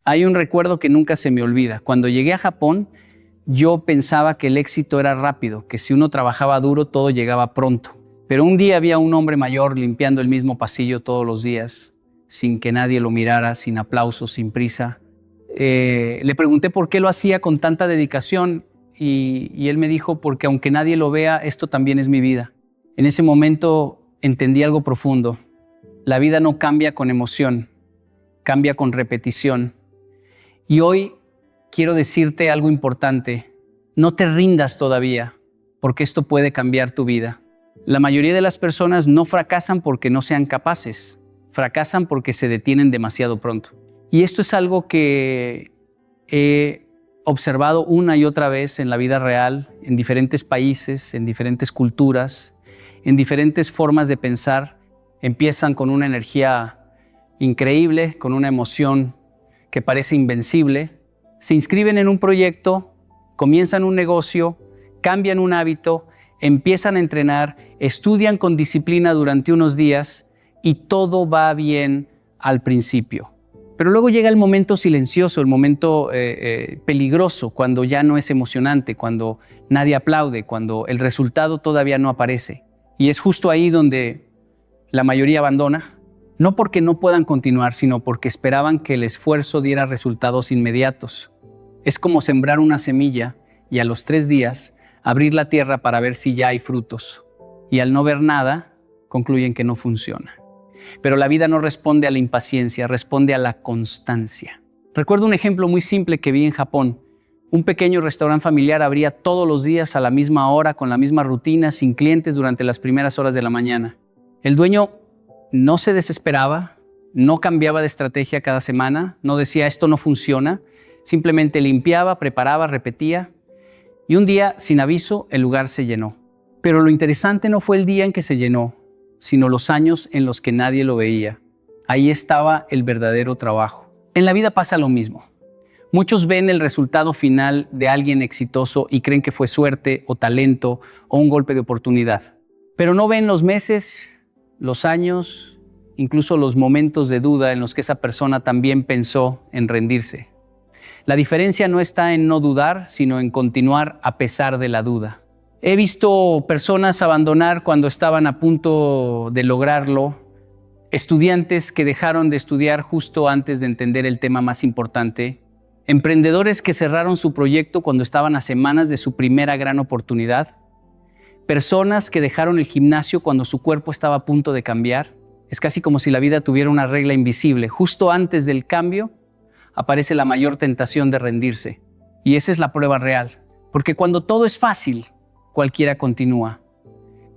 Hay un recuerdo que nunca se me olvida. Cuando llegué a Japón, yo pensaba que el éxito era rápido, que si uno trabajaba duro, todo llegaba pronto. Pero un día había un hombre mayor limpiando el mismo pasillo todos los días, sin que nadie lo mirara, sin aplausos, sin prisa. Le pregunté por qué lo hacía con tanta dedicación y él me dijo, porque aunque nadie lo vea, esto también es mi vida. En ese momento entendí algo profundo. La vida no cambia con emoción, cambia con repetición. Y hoy quiero decirte algo importante. No te rindas todavía, porque esto puede cambiar tu vida. La mayoría de las personas no fracasan porque no sean capaces. Fracasan porque se detienen demasiado pronto. Y esto es algo que he observado una y otra vez en la vida real, en diferentes países, en diferentes culturas, en diferentes formas de pensar. Empiezan con una energía increíble, con una emoción que parece invencible. Se inscriben en un proyecto, comienzan un negocio, cambian un hábito, empiezan a entrenar, estudian con disciplina durante unos días y todo va bien al principio. Pero luego llega el momento silencioso, el momento peligroso, cuando ya no es emocionante, cuando nadie aplaude, cuando el resultado todavía no aparece. Y es justo ahí donde la mayoría abandona, no porque no puedan continuar, sino porque esperaban que el esfuerzo diera resultados inmediatos. Es como sembrar una semilla y a los 3 días abrir la tierra para ver si ya hay frutos. Y al no ver nada, concluyen que no funciona. Pero la vida no responde a la impaciencia, responde a la constancia. Recuerdo un ejemplo muy simple que vi en Japón. Un pequeño restaurante familiar abría todos los días a la misma hora, con la misma rutina, sin clientes durante las primeras horas de la mañana. El dueño no se desesperaba, no cambiaba de estrategia cada semana, no decía esto no funciona, simplemente limpiaba, preparaba, repetía. Y un día, sin aviso, el lugar se llenó. Pero lo interesante no fue el día en que se llenó, sino los años en los que nadie lo veía. Ahí estaba el verdadero trabajo. En la vida pasa lo mismo. Muchos ven el resultado final de alguien exitoso y creen que fue suerte o talento o un golpe de oportunidad. Pero no ven los meses, los años, incluso los momentos de duda en los que esa persona también pensó en rendirse. La diferencia no está en no dudar, sino en continuar a pesar de la duda. He visto personas abandonar cuando estaban a punto de lograrlo, estudiantes que dejaron de estudiar justo antes de entender el tema más importante, emprendedores que cerraron su proyecto cuando estaban a semanas de su primera gran oportunidad, personas que dejaron el gimnasio cuando su cuerpo estaba a punto de cambiar. Es casi como si la vida tuviera una regla invisible. Justo antes del cambio aparece la mayor tentación de rendirse. Y esa es la prueba real. Porque cuando todo es fácil, cualquiera continúa.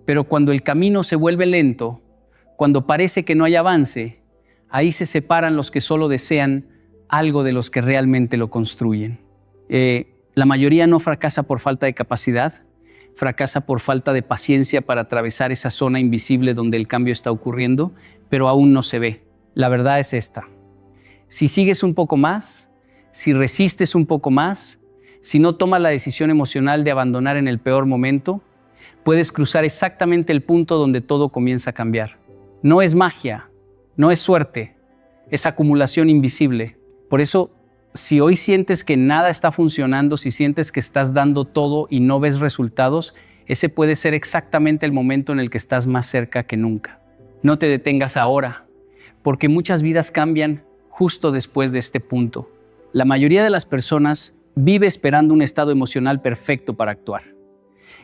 Pero cuando el camino se vuelve lento, cuando parece que no hay avance, ahí se separan los que solo desean algo de los que realmente lo construyen. La mayoría no fracasa por falta de capacidad, fracasa por falta de paciencia para atravesar esa zona invisible donde el cambio está ocurriendo, pero aún no se ve. La verdad es esta. Si sigues un poco más, si resistes un poco más, si no tomas la decisión emocional de abandonar en el peor momento, puedes cruzar exactamente el punto donde todo comienza a cambiar. No es magia, no es suerte, es acumulación invisible. Por eso, si hoy sientes que nada está funcionando, si sientes que estás dando todo y no ves resultados, ese puede ser exactamente el momento en el que estás más cerca que nunca. No te detengas ahora, porque muchas vidas cambian justo después de este punto. La mayoría de las personas vive esperando un estado emocional perfecto para actuar.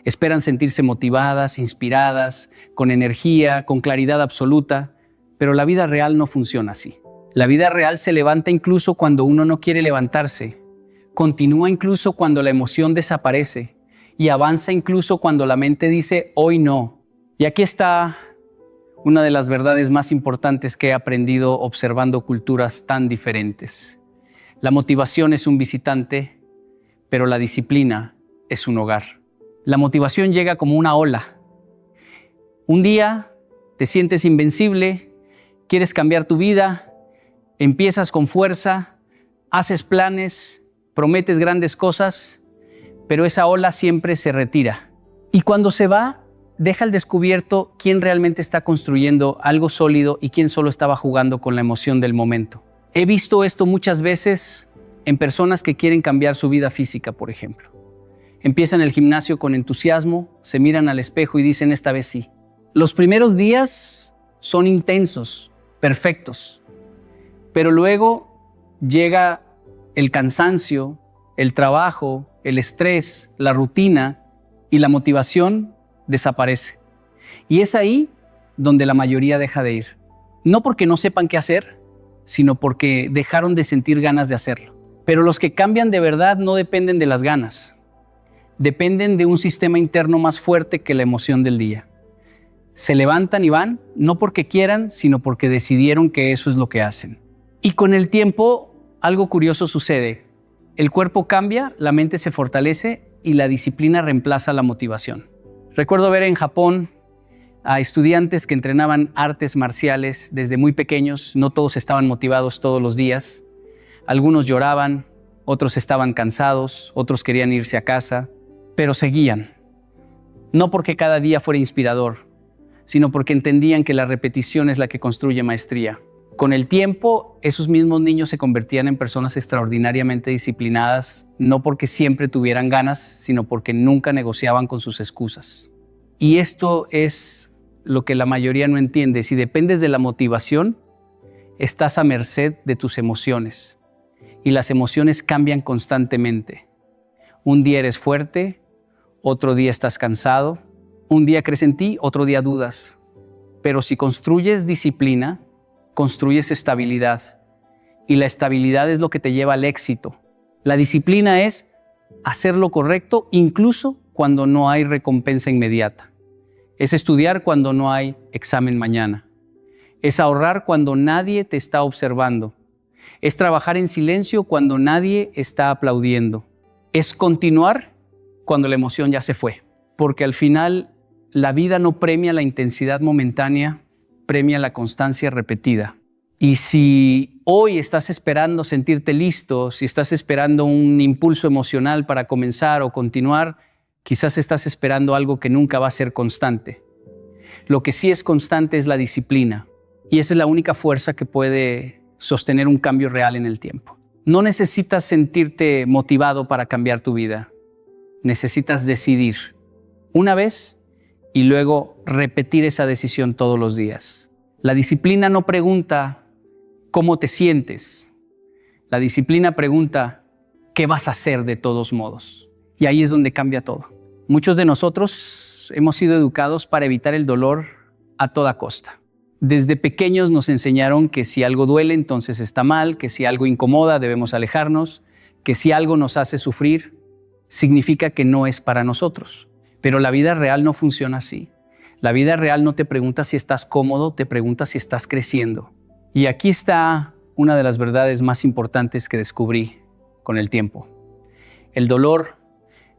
Esperan sentirse motivadas, inspiradas, con energía, con claridad absoluta, pero la vida real no funciona así. La vida real se levanta incluso cuando uno no quiere levantarse, continúa incluso cuando la emoción desaparece y avanza incluso cuando la mente dice hoy no. Y aquí está una de las verdades más importantes que he aprendido observando culturas tan diferentes. La motivación es un visitante, pero la disciplina es un hogar. La motivación llega como una ola. Un día te sientes invencible, quieres cambiar tu vida, empiezas con fuerza, haces planes, prometes grandes cosas, pero esa ola siempre se retira. Y cuando se va, deja al descubierto quién realmente está construyendo algo sólido y quién solo estaba jugando con la emoción del momento. He visto esto muchas veces en personas que quieren cambiar su vida física, por ejemplo. Empiezan el gimnasio con entusiasmo, se miran al espejo y dicen, esta vez sí. Los primeros días son intensos, perfectos, pero luego llega el cansancio, el trabajo, el estrés, la rutina y la motivación desaparece. Y es ahí donde la mayoría deja de ir. No porque no sepan qué hacer, sino porque dejaron de sentir ganas de hacerlo. Pero los que cambian de verdad no dependen de las ganas. Dependen de un sistema interno más fuerte que la emoción del día. Se levantan y van, no porque quieran, sino porque decidieron que eso es lo que hacen. Y con el tiempo, algo curioso sucede. El cuerpo cambia, la mente se fortalece y la disciplina reemplaza la motivación. Recuerdo ver en Japón a estudiantes que entrenaban artes marciales desde muy pequeños. No todos estaban motivados todos los días. Algunos lloraban, otros estaban cansados, otros querían irse a casa, pero seguían. No porque cada día fuera inspirador, sino porque entendían que la repetición es la que construye maestría. Con el tiempo, esos mismos niños se convertían en personas extraordinariamente disciplinadas, no porque siempre tuvieran ganas, sino porque nunca negociaban con sus excusas. Y esto es lo que la mayoría no entiende. Si dependes de la motivación, estás a merced de tus emociones. Y las emociones cambian constantemente. Un día eres fuerte, otro día estás cansado, un día crees en ti, otro día dudas. Pero si construyes disciplina, construyes estabilidad. Y la estabilidad es lo que te lleva al éxito. La disciplina es hacer lo correcto incluso cuando no hay recompensa inmediata. Es estudiar cuando no hay examen mañana. Es ahorrar cuando nadie te está observando. Es trabajar en silencio cuando nadie está aplaudiendo. Es continuar cuando la emoción ya se fue. Porque al final la vida no premia la intensidad momentánea, premia la constancia repetida. Y si hoy estás esperando sentirte listo, si estás esperando un impulso emocional para comenzar o continuar, quizás estás esperando algo que nunca va a ser constante. Lo que sí es constante es la disciplina. Y esa es la única fuerza que puede sostener un cambio real en el tiempo. No necesitas sentirte motivado para cambiar tu vida. Necesitas decidir una vez y luego repetir esa decisión todos los días. La disciplina no pregunta cómo te sientes. La disciplina pregunta qué vas a hacer de todos modos. Y ahí es donde cambia todo. Muchos de nosotros hemos sido educados para evitar el dolor a toda costa. Desde pequeños nos enseñaron que si algo duele, entonces está mal, que si algo incomoda, debemos alejarnos, que si algo nos hace sufrir, significa que no es para nosotros. Pero la vida real no funciona así. La vida real no te pregunta si estás cómodo, te pregunta si estás creciendo. Y aquí está una de las verdades más importantes que descubrí con el tiempo. El dolor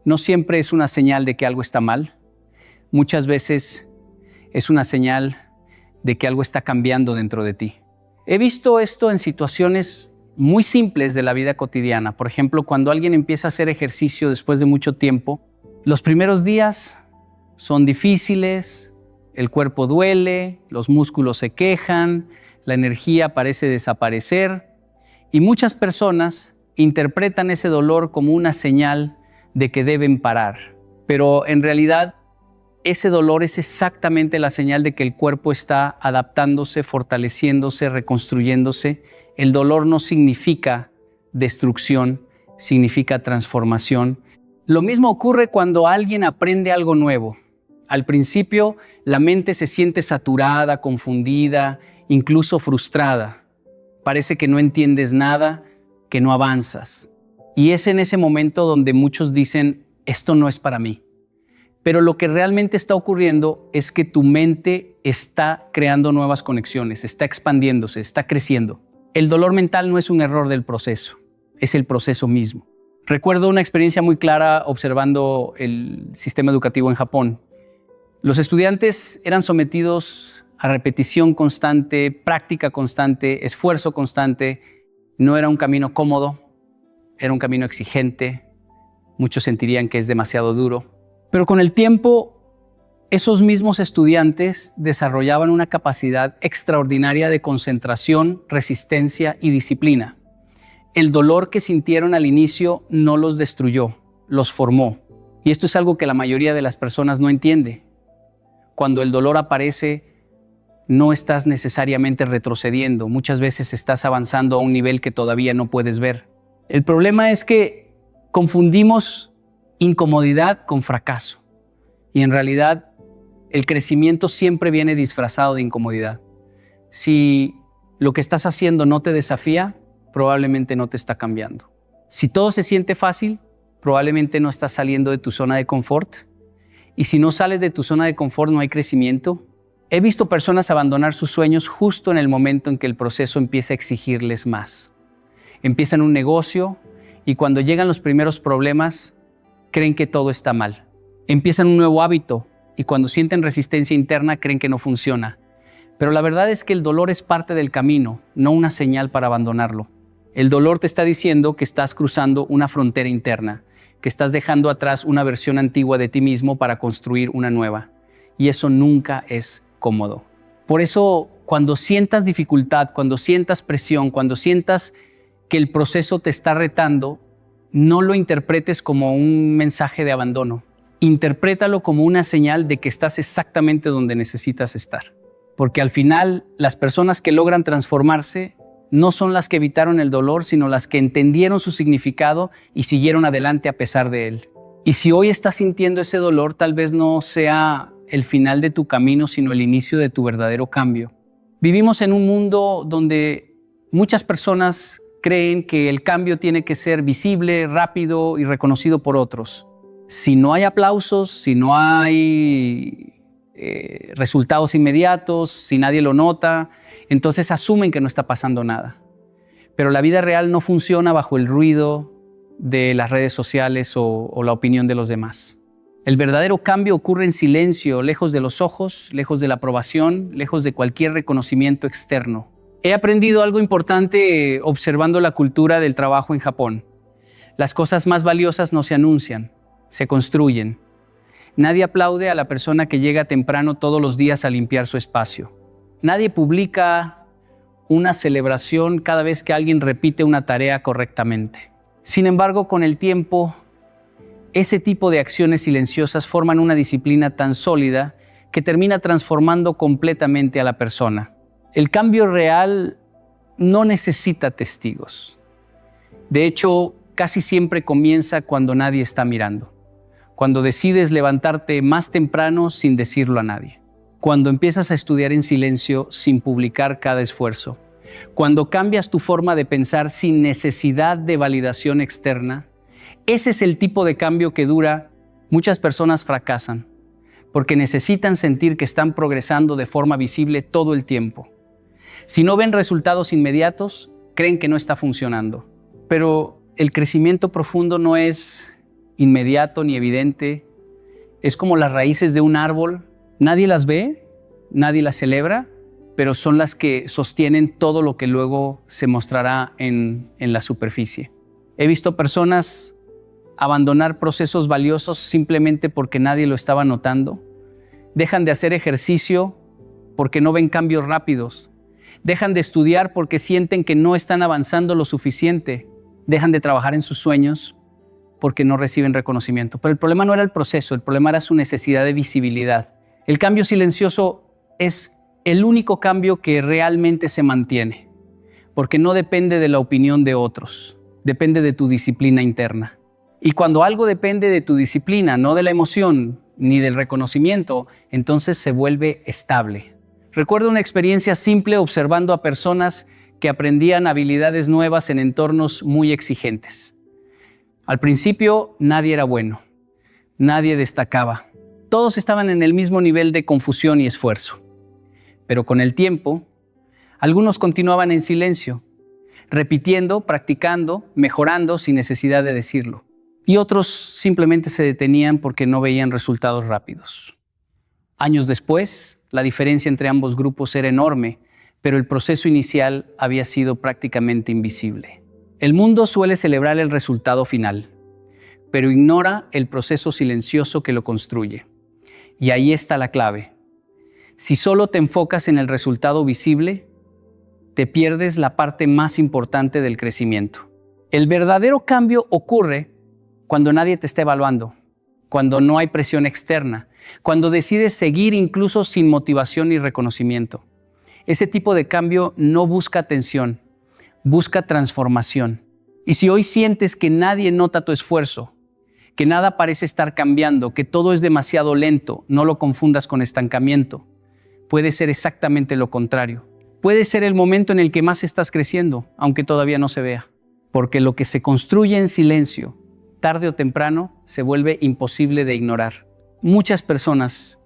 no siempre es una señal de que algo está mal. Muchas veces es una señal de que algo está cambiando dentro de ti. He visto esto en situaciones muy simples de la vida cotidiana. Por ejemplo, cuando alguien empieza a hacer ejercicio después de mucho tiempo, los primeros días son difíciles, el cuerpo duele, los músculos se quejan, la energía parece desaparecer y muchas personas interpretan ese dolor como una señal de que deben parar. Pero en realidad, ese dolor es exactamente la señal de que el cuerpo está adaptándose, fortaleciéndose, reconstruyéndose. El dolor no significa destrucción, significa transformación. Lo mismo ocurre cuando alguien aprende algo nuevo. Al principio, la mente se siente saturada, confundida, incluso frustrada. Parece que no entiendes nada, que no avanzas. Y es en ese momento donde muchos dicen, esto no es para mí. Pero lo que realmente está ocurriendo es que tu mente está creando nuevas conexiones, está expandiéndose, está creciendo. El dolor mental no es un error del proceso, es el proceso mismo. Recuerdo una experiencia muy clara observando el sistema educativo en Japón. Los estudiantes eran sometidos a repetición constante, práctica constante, esfuerzo constante. No era un camino cómodo, era un camino exigente. Muchos sentirían que es demasiado duro. Pero con el tiempo, Esos mismos estudiantes desarrollaban una capacidad extraordinaria de concentración, resistencia y disciplina. El dolor que sintieron al inicio no los destruyó, los formó. Y esto es algo que la mayoría de las personas no entiende. Cuando el dolor aparece, no estás necesariamente retrocediendo. Muchas veces estás avanzando a un nivel que todavía no puedes ver. El problema es que confundimos incomodidad con fracaso. Y en realidad, el crecimiento siempre viene disfrazado de incomodidad. Si lo que estás haciendo no te desafía, probablemente no te está cambiando. Si todo se siente fácil, probablemente no estás saliendo de tu zona de confort. Y si no sales de tu zona de confort, no hay crecimiento. He visto personas abandonar sus sueños justo en el momento en que el proceso empieza a exigirles más. Empiezan un negocio y cuando llegan los primeros problemas, creen que todo está mal. Empiezan un nuevo hábito y cuando sienten resistencia interna, creen que no funciona. Pero la verdad es que el dolor es parte del camino, no una señal para abandonarlo. El dolor te está diciendo que estás cruzando una frontera interna, que estás dejando atrás una versión antigua de ti mismo para construir una nueva. Y eso nunca es cómodo. Por eso, cuando sientas dificultad, cuando sientas presión, cuando sientas que el proceso te está retando, no lo interpretes como un mensaje de abandono. Interprétalo como una señal de que estás exactamente donde necesitas estar. Porque al final, las personas que logran transformarse no son las que evitaron el dolor, sino las que entendieron su significado y siguieron adelante a pesar de él. Y si hoy estás sintiendo ese dolor, tal vez no sea el final de tu camino, sino el inicio de tu verdadero cambio. Vivimos en un mundo donde muchas personas creen que el cambio tiene que ser visible, rápido y reconocido por otros. Si no hay aplausos, si no hay resultados inmediatos, si nadie lo nota, entonces asumen que no está pasando nada. Pero la vida real no funciona bajo el ruido de las redes sociales o la opinión de los demás. El verdadero cambio ocurre en silencio, lejos de los ojos, lejos de la aprobación, lejos de cualquier reconocimiento externo. He aprendido algo importante observando la cultura del trabajo en Japón. Las cosas más valiosas no se anuncian, se construyen. Nadie aplaude a la persona que llega temprano todos los días a limpiar su espacio. Nadie publica una celebración cada vez que alguien repite una tarea correctamente. Sin embargo, con el tiempo, ese tipo de acciones silenciosas forman una disciplina tan sólida que termina transformando completamente a la persona. El cambio real no necesita testigos. De hecho, casi siempre comienza cuando nadie está mirando. Cuando decides levantarte más temprano sin decirlo a nadie. Cuando empiezas a estudiar en silencio sin publicar cada esfuerzo. Cuando cambias tu forma de pensar sin necesidad de validación externa. Ese es el tipo de cambio que dura. Muchas personas fracasan porque necesitan sentir que están progresando de forma visible todo el tiempo. Si no ven resultados inmediatos, creen que no está funcionando. Pero el crecimiento profundo no es inmediato ni evidente. Es como las raíces de un árbol. Nadie las ve, nadie las celebra, pero son las que sostienen todo lo que luego se mostrará en la superficie. He visto personas abandonar procesos valiosos simplemente porque nadie lo estaba notando. Dejan de hacer ejercicio porque no ven cambios rápidos. Dejan de estudiar porque sienten que no están avanzando lo suficiente. Dejan de trabajar en sus sueños porque no reciben reconocimiento. Pero el problema no era el proceso, el problema era su necesidad de visibilidad. El cambio silencioso es el único cambio que realmente se mantiene, porque no depende de la opinión de otros, depende de tu disciplina interna. Y cuando algo depende de tu disciplina, no de la emoción ni del reconocimiento, entonces se vuelve estable. Recuerdo una experiencia simple observando a personas que aprendían habilidades nuevas en entornos muy exigentes. Al principio nadie era bueno, nadie destacaba. Todos estaban en el mismo nivel de confusión y esfuerzo. Pero con el tiempo, algunos continuaban en silencio, repitiendo, practicando, mejorando sin necesidad de decirlo. Y otros simplemente se detenían porque no veían resultados rápidos. Años después, la diferencia entre ambos grupos era enorme, pero el proceso inicial había sido prácticamente invisible. El mundo suele celebrar el resultado final, pero ignora el proceso silencioso que lo construye. Y ahí está la clave. Si solo te enfocas en el resultado visible, te pierdes la parte más importante del crecimiento. El verdadero cambio ocurre cuando nadie te está evaluando, cuando no hay presión externa, cuando decides seguir incluso sin motivación ni reconocimiento. Ese tipo de cambio no busca atención, busca transformación. Y si hoy sientes que nadie nota tu esfuerzo, que nada parece estar cambiando, que todo es demasiado lento, no lo confundas con estancamiento. Puede ser exactamente lo contrario. Puede ser el momento en el que más estás creciendo, aunque todavía no se vea. Porque lo que se construye en silencio, tarde o temprano, se vuelve imposible de ignorar. Muchas personas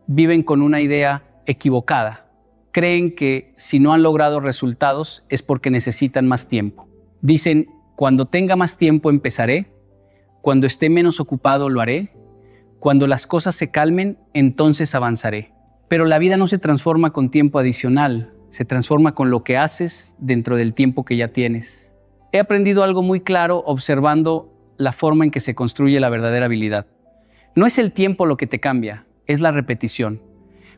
viven con una idea equivocada. Creen que si no han logrado resultados es porque necesitan más tiempo. Dicen, cuando tenga más tiempo empezaré, cuando esté menos ocupado lo haré, cuando las cosas se calmen, entonces avanzaré. Pero la vida no se transforma con tiempo adicional, se transforma con lo que haces dentro del tiempo que ya tienes. He aprendido algo muy claro observando la forma en que se construye la verdadera habilidad. No es el tiempo lo que te cambia, es la repetición.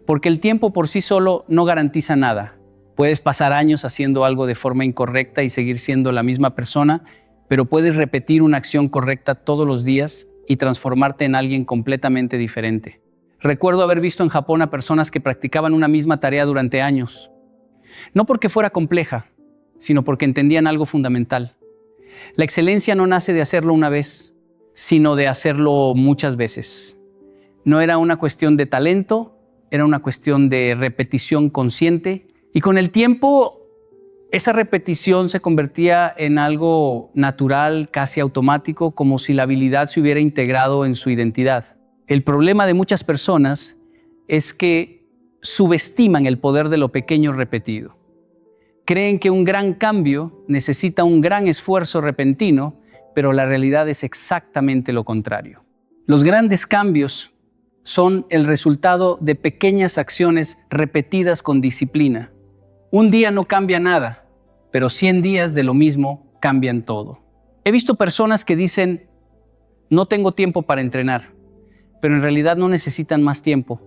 Porque el tiempo por sí solo no garantiza nada. Puedes pasar años haciendo algo de forma incorrecta y seguir siendo la misma persona, pero puedes repetir una acción correcta todos los días y transformarte en alguien completamente diferente. Recuerdo haber visto en Japón a personas que practicaban una misma tarea durante años. No porque fuera compleja, sino porque entendían algo fundamental. La excelencia no nace de hacerlo una vez, sino de hacerlo muchas veces. No era una cuestión de talento, era una cuestión de repetición consciente. Y con el tiempo, esa repetición se convertía en algo natural, casi automático, como si la habilidad se hubiera integrado en su identidad. El problema de muchas personas es que subestiman el poder de lo pequeño repetido. Creen que un gran cambio necesita un gran esfuerzo repentino, pero la realidad es exactamente lo contrario. Los grandes cambios son el resultado de pequeñas acciones repetidas con disciplina. Un día no cambia nada, pero 100 días de lo mismo cambian todo. He visto personas que dicen, no tengo tiempo para entrenar, pero en realidad no necesitan más tiempo.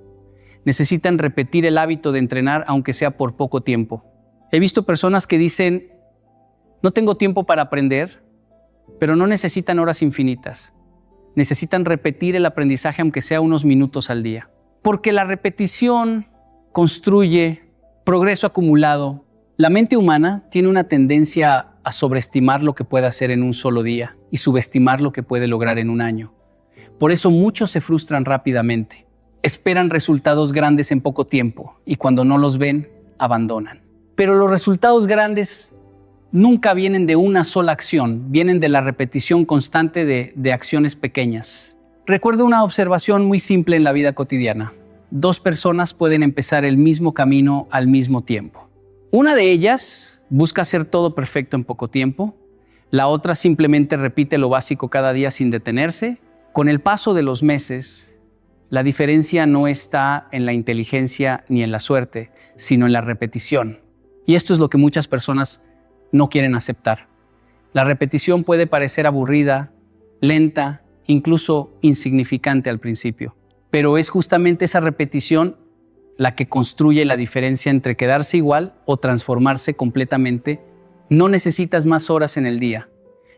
Necesitan repetir el hábito de entrenar, aunque sea por poco tiempo. He visto personas que dicen, no tengo tiempo para aprender, pero no necesitan horas infinitas. Necesitan repetir el aprendizaje, aunque sea unos minutos al día. Porque la repetición construye progreso acumulado. La mente humana tiene una tendencia a sobreestimar lo que puede hacer en un solo día y subestimar lo que puede lograr en un año. Por eso muchos se frustran rápidamente. Esperan resultados grandes en poco tiempo y cuando no los ven, abandonan. Pero los resultados grandes nunca vienen de una sola acción, vienen de la repetición constante de acciones pequeñas. Recuerdo una observación muy simple en la vida cotidiana. 2 personas pueden empezar el mismo camino al mismo tiempo. Una de ellas busca hacer todo perfecto en poco tiempo. La otra simplemente repite lo básico cada día sin detenerse. Con el paso de los meses, la diferencia no está en la inteligencia ni en la suerte, sino en la repetición. Y esto es lo que muchas personas no quieren aceptar. La repetición puede parecer aburrida, lenta, incluso insignificante al principio. Pero es justamente esa repetición la que construye la diferencia entre quedarse igual o transformarse completamente. No necesitas más horas en el día.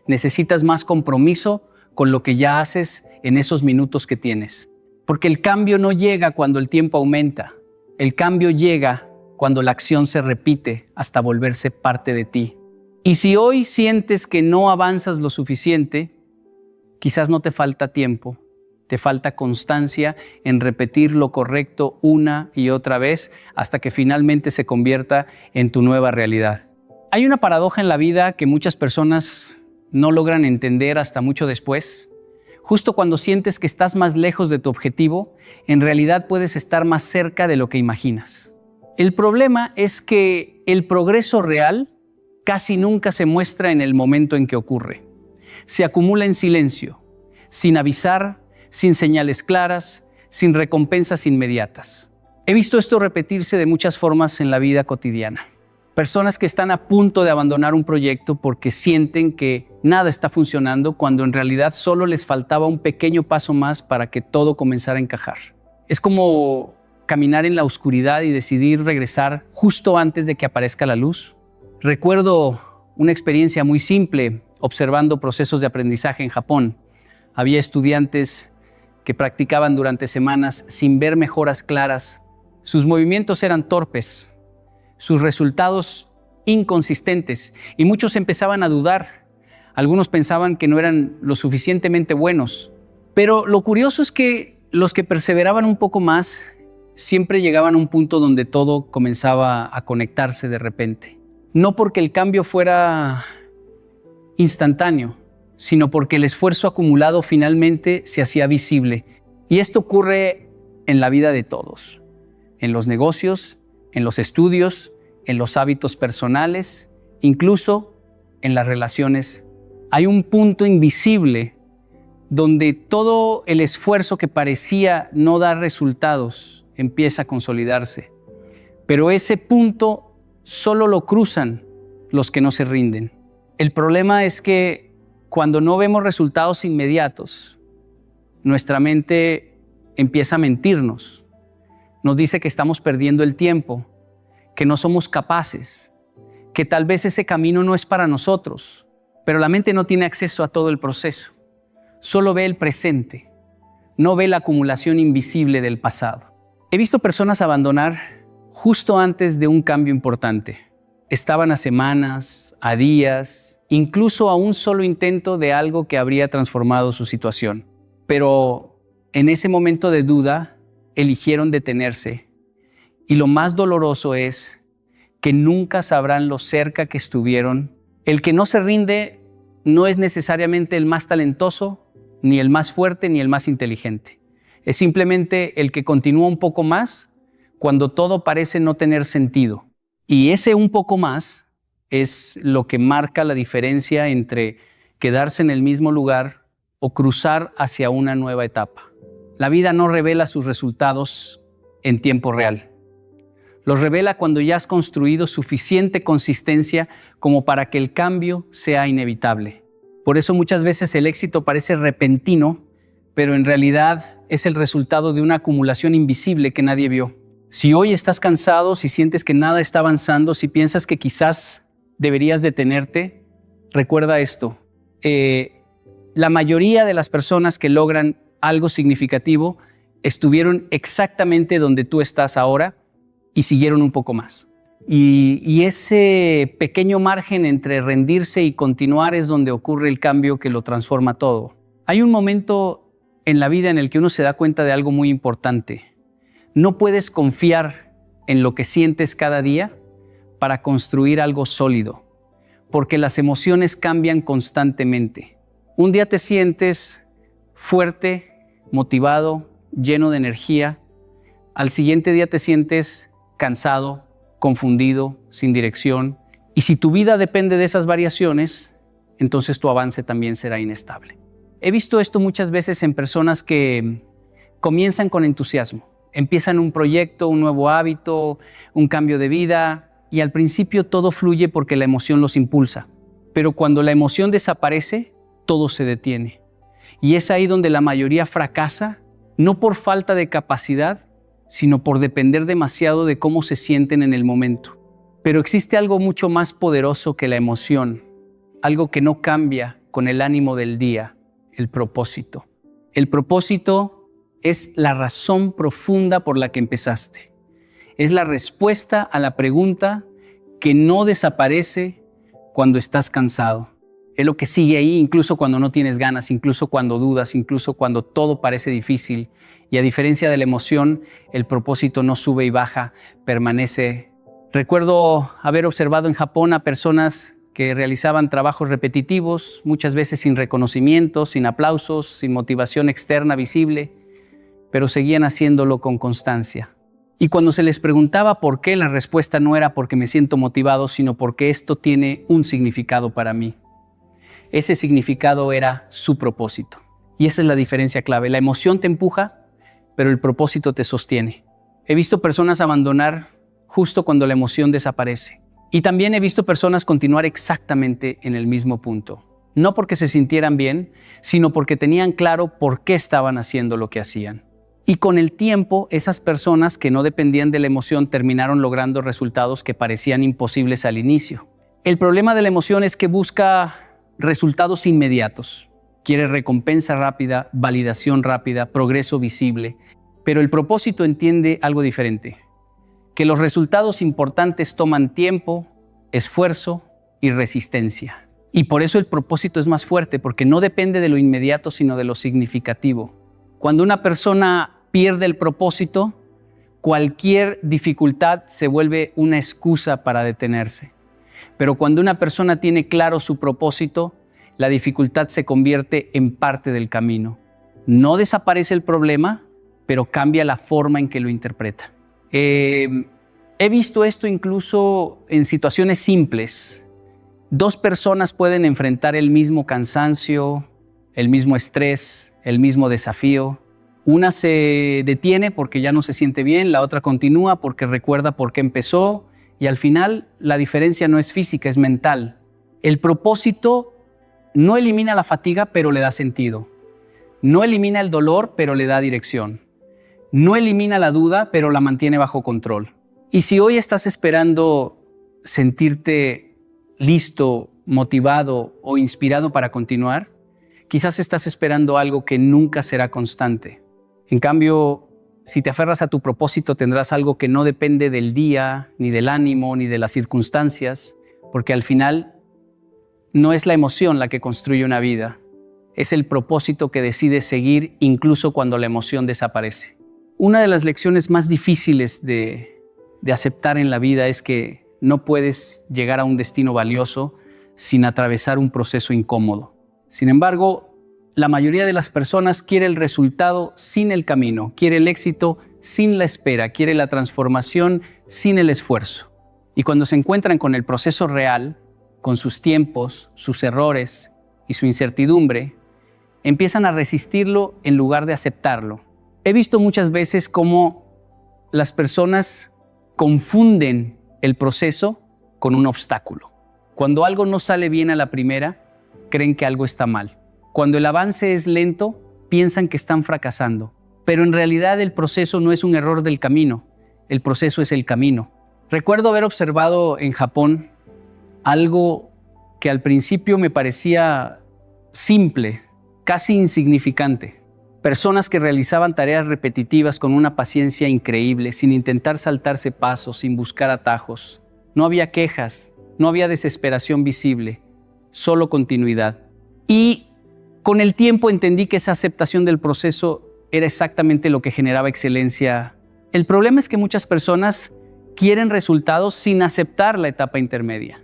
Necesitas más compromiso con lo que ya haces en esos minutos que tienes. Porque el cambio no llega cuando el tiempo aumenta. El cambio llega cuando la acción se repite hasta volverse parte de ti. Y si hoy sientes que no avanzas lo suficiente, quizás no te falta tiempo, te falta constancia en repetir lo correcto una y otra vez hasta que finalmente se convierta en tu nueva realidad. Hay una paradoja en la vida que muchas personas no logran entender hasta mucho después. Justo cuando sientes que estás más lejos de tu objetivo, en realidad puedes estar más cerca de lo que imaginas. El problema es que el progreso real casi nunca se muestra en el momento en que ocurre. Se acumula en silencio, sin avisar, sin señales claras, sin recompensas inmediatas. He visto esto repetirse de muchas formas en la vida cotidiana. Personas que están a punto de abandonar un proyecto porque sienten que nada está funcionando cuando en realidad solo les faltaba un pequeño paso más para que todo comenzara a encajar. Es como caminar en la oscuridad y decidir regresar justo antes de que aparezca la luz. Recuerdo una experiencia muy simple observando procesos de aprendizaje en Japón. Había estudiantes que practicaban durante semanas sin ver mejoras claras. Sus movimientos eran torpes, sus resultados inconsistentes, y muchos empezaban a dudar. Algunos pensaban que no eran lo suficientemente buenos. Pero lo curioso es que los que perseveraban un poco más siempre llegaban a un punto donde todo comenzaba a conectarse de repente. No porque el cambio fuera instantáneo, sino porque el esfuerzo acumulado finalmente se hacía visible. Y esto ocurre en la vida de todos, en los negocios, en los estudios, en los hábitos personales, incluso en las relaciones. Hay un punto invisible donde todo el esfuerzo que parecía no dar resultados empieza a consolidarse. Pero ese punto solo lo cruzan los que no se rinden. El problema es que cuando no vemos resultados inmediatos, nuestra mente empieza a mentirnos. Nos dice que estamos perdiendo el tiempo, que no somos capaces, que tal vez ese camino no es para nosotros. Pero la mente no tiene acceso a todo el proceso. Solo ve el presente, no ve la acumulación invisible del pasado. He visto personas abandonar justo antes de un cambio importante. Estaban a semanas, a días, incluso a un solo intento de algo que habría transformado su situación. Pero en ese momento de duda, eligieron detenerse. Y lo más doloroso es que nunca sabrán lo cerca que estuvieron. El que no se rinde no es necesariamente el más talentoso, ni el más fuerte, ni el más inteligente. Es simplemente el que continúa un poco más cuando todo parece no tener sentido. Y ese un poco más es lo que marca la diferencia entre quedarse en el mismo lugar o cruzar hacia una nueva etapa. La vida no revela sus resultados en tiempo real. Los revela cuando ya has construido suficiente consistencia como para que el cambio sea inevitable. Por eso muchas veces el éxito parece repentino, pero en realidad es el resultado de una acumulación invisible que nadie vio. Si hoy estás cansado, si sientes que nada está avanzando, si piensas que quizás deberías detenerte, recuerda esto. La mayoría de las personas que logran algo significativo estuvieron exactamente donde tú estás ahora y siguieron un poco más. Y ese pequeño margen entre rendirse y continuar es donde ocurre el cambio que lo transforma todo. Hay un momento en la vida en el que uno se da cuenta de algo muy importante. No puedes confiar en lo que sientes cada día para construir algo sólido, porque las emociones cambian constantemente. Un día te sientes fuerte, motivado, lleno de energía. Al siguiente día te sientes cansado, confundido, sin dirección. Y si tu vida depende de esas variaciones, entonces tu avance también será inestable. He visto esto muchas veces en personas que comienzan con entusiasmo. Empiezan un proyecto, un nuevo hábito, un cambio de vida, y al principio todo fluye porque la emoción los impulsa. Pero cuando la emoción desaparece, todo se detiene. Y es ahí donde la mayoría fracasa, no por falta de capacidad, sino por depender demasiado de cómo se sienten en el momento. Pero existe algo mucho más poderoso que la emoción, algo que no cambia con el ánimo del día, el propósito. El propósito es la razón profunda por la que empezaste. Es la respuesta a la pregunta que no desaparece cuando estás cansado. Es lo que sigue ahí incluso cuando no tienes ganas, incluso cuando dudas, incluso cuando todo parece difícil. Y a diferencia de la emoción, el propósito no sube y baja, permanece. Recuerdo haber observado en Japón a personas que realizaban trabajos repetitivos, muchas veces sin reconocimiento, sin aplausos, sin motivación externa visible, pero seguían haciéndolo con constancia. Y cuando se les preguntaba por qué, la respuesta no era porque me siento motivado, sino porque esto tiene un significado para mí. Ese significado era su propósito. Y esa es la diferencia clave. La emoción te empuja, pero el propósito te sostiene. He visto personas abandonar justo cuando la emoción desaparece. Y también he visto personas continuar exactamente en el mismo punto. No porque se sintieran bien, sino porque tenían claro por qué estaban haciendo lo que hacían. Y con el tiempo, esas personas que no dependían de la emoción terminaron logrando resultados que parecían imposibles al inicio. El problema de la emoción es que busca resultados inmediatos. Quiere recompensa rápida, validación rápida, progreso visible. Pero el propósito entiende algo diferente, que los resultados importantes toman tiempo, esfuerzo y resistencia. Y por eso el propósito es más fuerte, porque no depende de lo inmediato, sino de lo significativo. Cuando una persona pierde el propósito, cualquier dificultad se vuelve una excusa para detenerse. Pero cuando una persona tiene claro su propósito, la dificultad se convierte en parte del camino. No desaparece el problema, pero cambia la forma en que lo interpreta. He visto esto incluso en situaciones simples. Dos personas pueden enfrentar el mismo cansancio, el mismo estrés, el mismo desafío. Una se detiene porque ya no se siente bien, la otra continúa porque recuerda por qué empezó, y al final la diferencia no es física, es mental. El propósito no elimina la fatiga, pero le da sentido. No elimina el dolor, pero le da dirección. No elimina la duda, pero la mantiene bajo control. Y si hoy estás esperando sentirte listo, motivado o inspirado para continuar, quizás estás esperando algo que nunca será constante. En cambio, si te aferras a tu propósito, tendrás algo que no depende del día, ni del ánimo, ni de las circunstancias, porque al final no es la emoción la que construye una vida, es el propósito que decide seguir incluso cuando la emoción desaparece. Una de las lecciones más difíciles de aceptar en la vida es que no puedes llegar a un destino valioso sin atravesar un proceso incómodo. Sin embargo, la mayoría de las personas quiere el resultado sin el camino, quiere el éxito sin la espera, quiere la transformación sin el esfuerzo. Y cuando se encuentran con el proceso real, con sus tiempos, sus errores y su incertidumbre, empiezan a resistirlo en lugar de aceptarlo. He visto muchas veces cómo las personas confunden el proceso con un obstáculo. Cuando algo no sale bien a la primera, creen que algo está mal. Cuando el avance es lento, piensan que están fracasando. Pero en realidad el proceso no es un error del camino, el proceso es el camino. Recuerdo haber observado en Japón algo que al principio me parecía simple, casi insignificante. Personas que realizaban tareas repetitivas con una paciencia increíble, sin intentar saltarse pasos, sin buscar atajos. No había quejas, no había desesperación visible, solo continuidad. Y con el tiempo entendí que esa aceptación del proceso era exactamente lo que generaba excelencia. El problema es que muchas personas quieren resultados sin aceptar la etapa intermedia.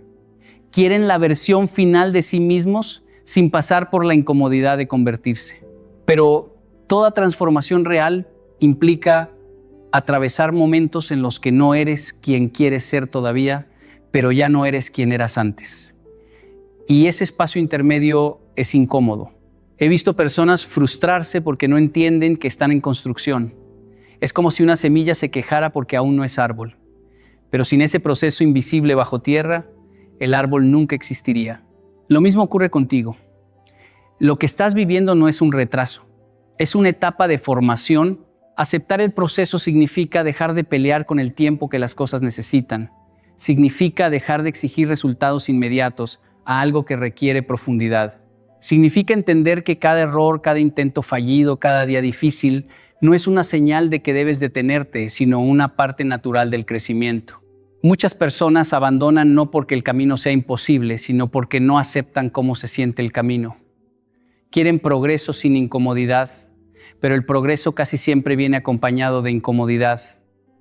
Quieren la versión final de sí mismos sin pasar por la incomodidad de convertirse. Pero toda transformación real implica atravesar momentos en los que no eres quien quieres ser todavía, pero ya no eres quien eras antes. Y ese espacio intermedio es incómodo. He visto personas frustrarse porque no entienden que están en construcción. Es como si una semilla se quejara porque aún no es árbol. Pero sin ese proceso invisible bajo tierra, el árbol nunca existiría. Lo mismo ocurre contigo. Lo que estás viviendo no es un retraso, es una etapa de formación. Aceptar el proceso significa dejar de pelear con el tiempo que las cosas necesitan. Significa dejar de exigir resultados inmediatos a algo que requiere profundidad. Significa entender que cada error, cada intento fallido, cada día difícil, no es una señal de que debes detenerte, sino una parte natural del crecimiento. Muchas personas abandonan no porque el camino sea imposible, sino porque no aceptan cómo se siente el camino. Quieren progreso sin incomodidad, pero el progreso casi siempre viene acompañado de incomodidad.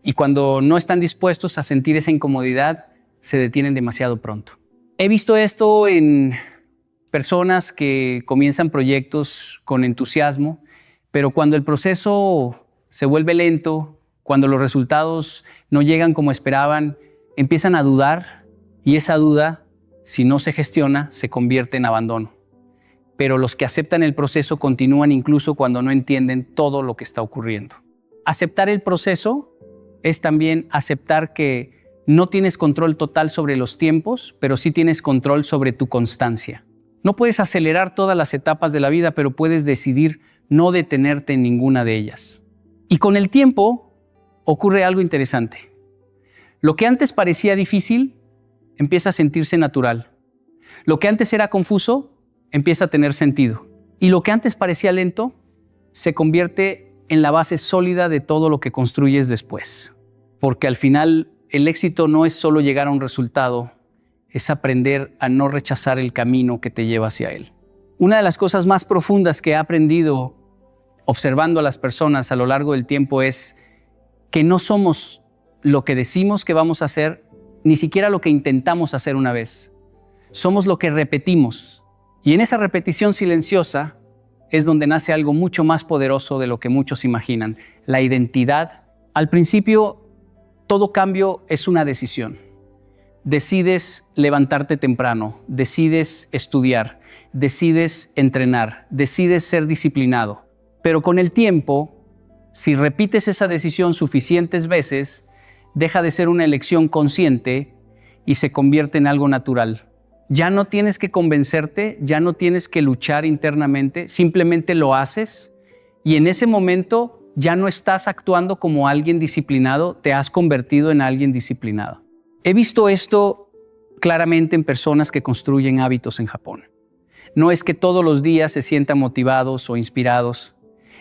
Y cuando no están dispuestos a sentir esa incomodidad, se detienen demasiado pronto. He visto esto en personas que comienzan proyectos con entusiasmo, pero cuando el proceso se vuelve lento, cuando los resultados no llegan como esperaban, empiezan a dudar, y esa duda, si no se gestiona, se convierte en abandono. Pero los que aceptan el proceso continúan incluso cuando no entienden todo lo que está ocurriendo. Aceptar el proceso es también aceptar que no tienes control total sobre los tiempos, pero sí tienes control sobre tu constancia. No puedes acelerar todas las etapas de la vida, pero puedes decidir no detenerte en ninguna de ellas. Y con el tiempo ocurre algo interesante. Lo que antes parecía difícil empieza a sentirse natural. Lo que antes era confuso empieza a tener sentido. Y lo que antes parecía lento se convierte en la base sólida de todo lo que construyes después. Porque al final el éxito no es solo llegar a un resultado, es aprender a no rechazar el camino que te lleva hacia él. Una de las cosas más profundas que he aprendido observando a las personas a lo largo del tiempo es que no somos lo que decimos que vamos a hacer, ni siquiera lo que intentamos hacer una vez. Somos lo que repetimos. Y en esa repetición silenciosa es donde nace algo mucho más poderoso de lo que muchos imaginan, la identidad. Al principio, todo cambio es una decisión. Decides levantarte temprano, decides estudiar, decides entrenar, decides ser disciplinado. Pero con el tiempo, si repites esa decisión suficientes veces, deja de ser una elección consciente y se convierte en algo natural. Ya no tienes que convencerte, ya no tienes que luchar internamente, simplemente lo haces y en ese momento ya no estás actuando como alguien disciplinado, te has convertido en alguien disciplinado. He visto esto claramente en personas que construyen hábitos en Japón. No es que todos los días se sientan motivados o inspirados,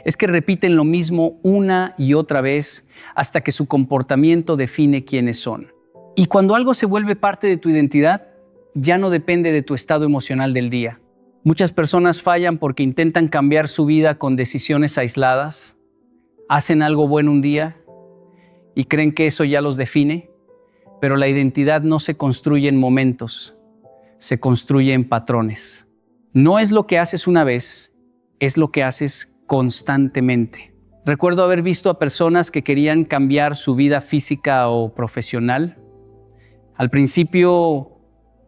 es que repiten lo mismo una y otra vez hasta que su comportamiento define quiénes son. Y cuando algo se vuelve parte de tu identidad, ya no depende de tu estado emocional del día. Muchas personas fallan porque intentan cambiar su vida con decisiones aisladas, hacen algo bueno un día y creen que eso ya los define, pero la identidad no se construye en momentos, se construye en patrones. No es lo que haces una vez, es lo que haces constantemente. Recuerdo haber visto a personas que querían cambiar su vida física o profesional. Al principio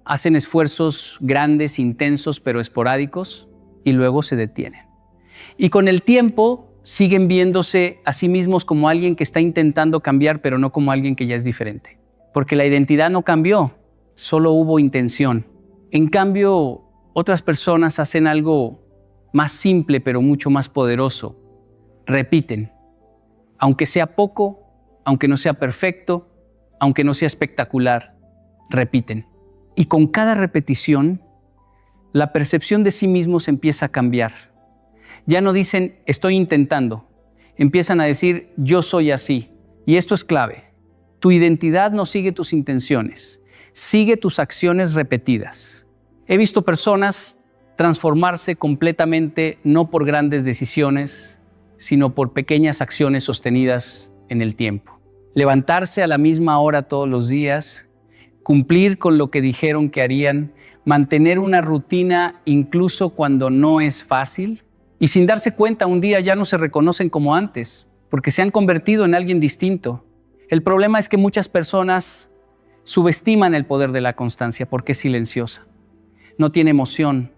hacen esfuerzos grandes, intensos, pero esporádicos, y luego se detienen. Y con el tiempo siguen viéndose a sí mismos como alguien que está intentando cambiar, pero no como alguien que ya es diferente. Porque la identidad no cambió, solo hubo intención. En cambio, otras personas hacen algo más simple, pero mucho más poderoso. Repiten. Aunque sea poco, aunque no sea perfecto, aunque no sea espectacular, repiten. Y con cada repetición, la percepción de sí mismos empieza a cambiar. Ya no dicen, estoy intentando. Empiezan a decir, yo soy así. Y esto es clave. Tu identidad no sigue tus intenciones, sigue tus acciones repetidas. He visto personas transformarse completamente no por grandes decisiones, sino por pequeñas acciones sostenidas en el tiempo. Levantarse a la misma hora todos los días, cumplir con lo que dijeron que harían, mantener una rutina incluso cuando no es fácil, y sin darse cuenta un día ya no se reconocen como antes, porque se han convertido en alguien distinto. El problema es que muchas personas subestiman el poder de la constancia porque es silenciosa. No tiene emoción,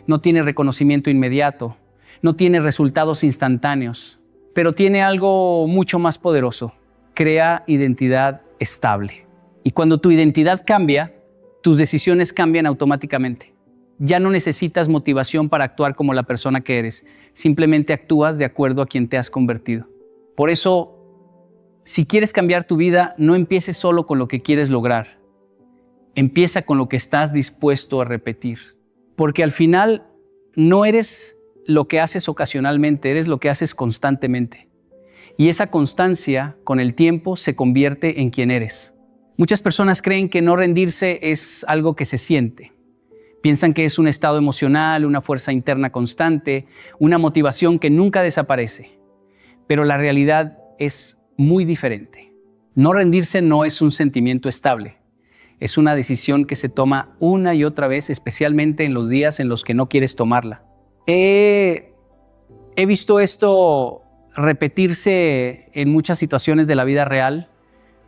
no tiene reconocimiento inmediato, no tiene resultados instantáneos, pero tiene algo mucho más poderoso. Crea identidad estable. Y cuando tu identidad cambia, tus decisiones cambian automáticamente. Ya no necesitas motivación para actuar como la persona que eres. Simplemente actúas de acuerdo a quien te has convertido. Por eso, si quieres cambiar tu vida, no empieces solo con lo que quieres lograr. Empieza con lo que estás dispuesto a repetir. Porque al final no eres lo que haces ocasionalmente, eres lo que haces constantemente. Y esa constancia, con el tiempo, se convierte en quien eres. Muchas personas creen que no rendirse es algo que se siente. Piensan que es un estado emocional, una fuerza interna constante, una motivación que nunca desaparece. Pero la realidad es muy diferente. No rendirse no es un sentimiento estable. Es una decisión que se toma una y otra vez, especialmente en los días en los que no quieres tomarla. He visto esto repetirse en muchas situaciones de la vida real.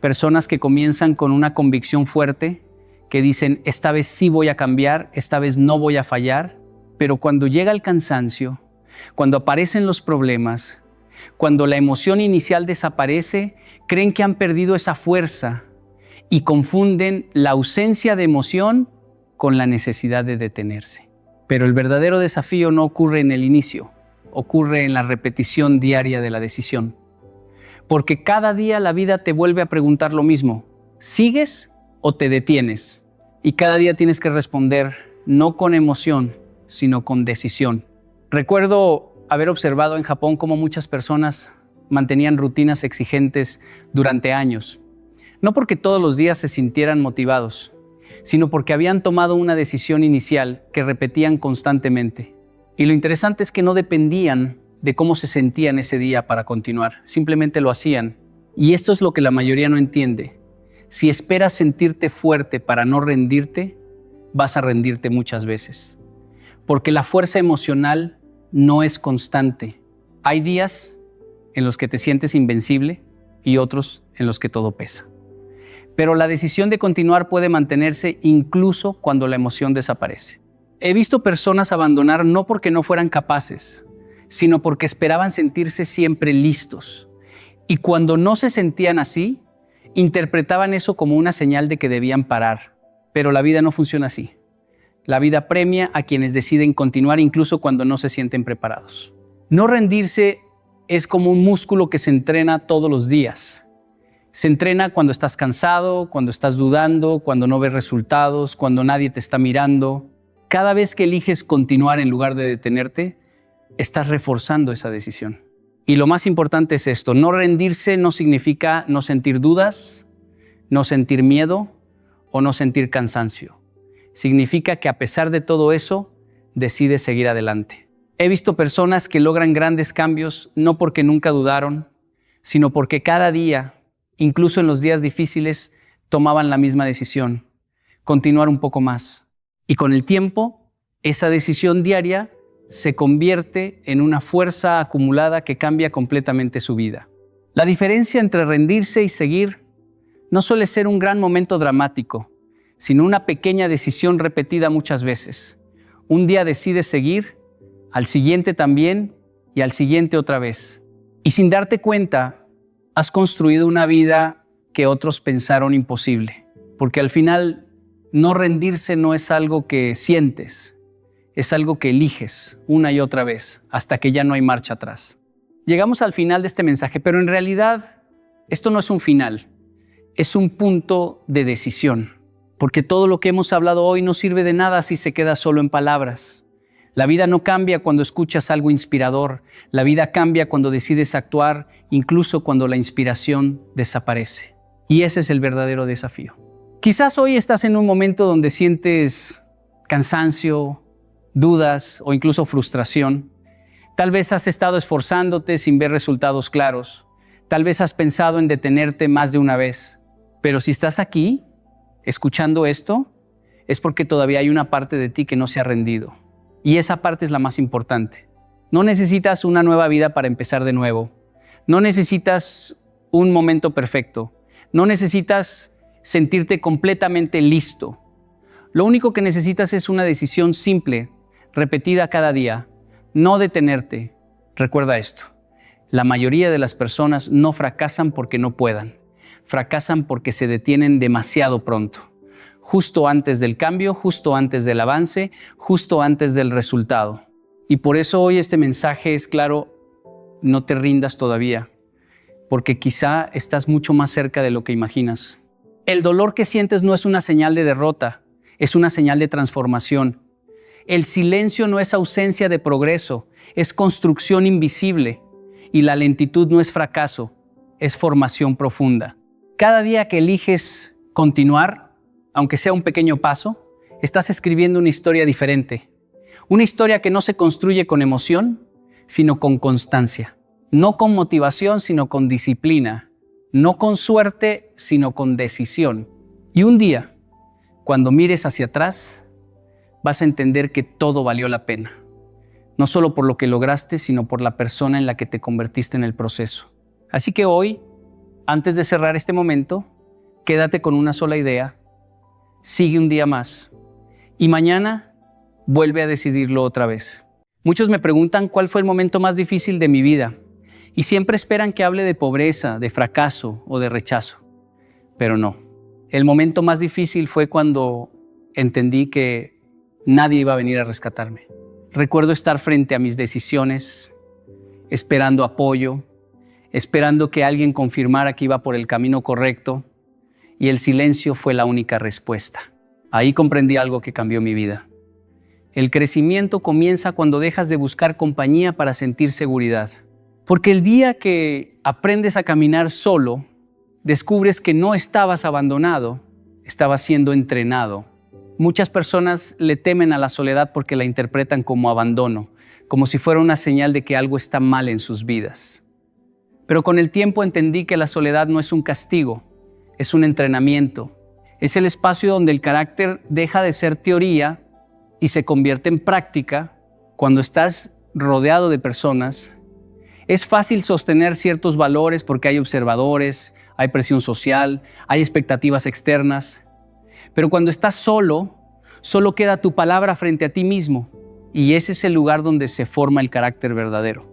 Personas que comienzan con una convicción fuerte, que dicen, esta vez sí voy a cambiar, esta vez no voy a fallar. Pero cuando llega el cansancio, cuando aparecen los problemas, cuando la emoción inicial desaparece, creen que han perdido esa fuerza y confunden la ausencia de emoción con la necesidad de detenerse. Pero el verdadero desafío no ocurre en el inicio, ocurre en la repetición diaria de la decisión. porque cada día la vida te vuelve a preguntar lo mismo. ¿Sigues o te detienes? Y cada día tienes que responder no con emoción, sino con decisión. Recuerdo haber observado en Japón cómo muchas personas mantenían rutinas exigentes durante años. No porque todos los días se sintieran motivados, sino porque habían tomado una decisión inicial que repetían constantemente. Y lo interesante es que no dependían de cómo se sentían ese día para continuar, simplemente lo hacían. Y esto es lo que la mayoría no entiende. Si esperas sentirte fuerte para no rendirte, vas a rendirte muchas veces. Porque la fuerza emocional no es constante. Hay días en los que te sientes invencible y otros en los que todo pesa. Pero la decisión de continuar puede mantenerse incluso cuando la emoción desaparece. He visto personas abandonar no porque no fueran capaces, sino porque esperaban sentirse siempre listos. Y cuando no se sentían así, interpretaban eso como una señal de que debían parar. Pero la vida no funciona así. La vida premia a quienes deciden continuar incluso cuando no se sienten preparados. No rendirse es como un músculo que se entrena todos los días. Se entrena cuando estás cansado, cuando estás dudando, cuando no ves resultados, cuando nadie te está mirando. Cada vez que eliges continuar en lugar de detenerte, estás reforzando esa decisión. Y lo más importante es esto: no rendirse no significa no sentir dudas, no sentir miedo o no sentir cansancio. Significa que a pesar de todo eso, decides seguir adelante. He visto personas que logran grandes cambios no porque nunca dudaron, sino porque cada día, incluso en los días difíciles, tomaban la misma decisión: continuar un poco más. Y con el tiempo, esa decisión diaria se convierte en una fuerza acumulada que cambia completamente su vida. La diferencia entre rendirse y seguir no suele ser un gran momento dramático, sino una pequeña decisión repetida muchas veces. Un día decides seguir, al siguiente también y al siguiente otra vez. Y sin darte cuenta, has construido una vida que otros pensaron imposible. Porque al final, no rendirse no es algo que sientes, es algo que eliges una y otra vez, hasta que ya no hay marcha atrás. Llegamos al final de este mensaje, pero en realidad esto no es un final, es un punto de decisión. Porque todo lo que hemos hablado hoy no sirve de nada si se queda solo en palabras. La vida no cambia cuando escuchas algo inspirador. La vida cambia cuando decides actuar, incluso cuando la inspiración desaparece. Y ese es el verdadero desafío. Quizás hoy estás en un momento donde sientes cansancio, dudas o incluso frustración. Tal vez has estado esforzándote sin ver resultados claros. Tal vez has pensado en detenerte más de una vez. Pero si estás aquí, escuchando esto, es porque todavía hay una parte de ti que no se ha rendido. Y esa parte es la más importante. No necesitas una nueva vida para empezar de nuevo. No necesitas un momento perfecto. No necesitas sentirte completamente listo. Lo único que necesitas es una decisión simple, repetida cada día. No detenerte. Recuerda esto: la mayoría de las personas no fracasan porque no puedan. Fracasan porque se detienen demasiado pronto. Justo antes del cambio, justo antes del avance, justo antes del resultado. Y por eso hoy este mensaje es claro: no te rindas todavía, porque quizá estás mucho más cerca de lo que imaginas. El dolor que sientes no es una señal de derrota, es una señal de transformación. El silencio no es ausencia de progreso, es construcción invisible. Y la lentitud no es fracaso, es formación profunda. Cada día que eliges continuar, aunque sea un pequeño paso, estás escribiendo una historia diferente. Una historia que no se construye con emoción, sino con constancia. No con motivación, sino con disciplina. No con suerte, sino con decisión. Y un día, cuando mires hacia atrás, vas a entender que todo valió la pena. No solo por lo que lograste, sino por la persona en la que te convertiste en el proceso. Así que hoy, antes de cerrar este momento, quédate con una sola idea. Sigue un día más. Y mañana vuelve a decidirlo otra vez. Muchos me preguntan cuál fue el momento más difícil de mi vida. Y siempre esperan que hable de pobreza, de fracaso o de rechazo. Pero no. El momento más difícil fue cuando entendí que nadie iba a venir a rescatarme. Recuerdo estar frente a mis decisiones, esperando apoyo, esperando que alguien confirmara que iba por el camino correcto, y el silencio fue la única respuesta. Ahí comprendí algo que cambió mi vida. El crecimiento comienza cuando dejas de buscar compañía para sentir seguridad. Porque el día que aprendes a caminar solo, descubres que no estabas abandonado, estabas siendo entrenado. Muchas personas le temen a la soledad porque la interpretan como abandono, como si fuera una señal de que algo está mal en sus vidas. Pero con el tiempo entendí que la soledad no es un castigo, es un entrenamiento. Es el espacio donde el carácter deja de ser teoría y se convierte en práctica. Cuando estás rodeado de personas, es fácil sostener ciertos valores porque hay observadores, hay presión social, hay expectativas externas. Pero cuando estás solo, solo queda tu palabra frente a ti mismo. Y ese es el lugar donde se forma el carácter verdadero.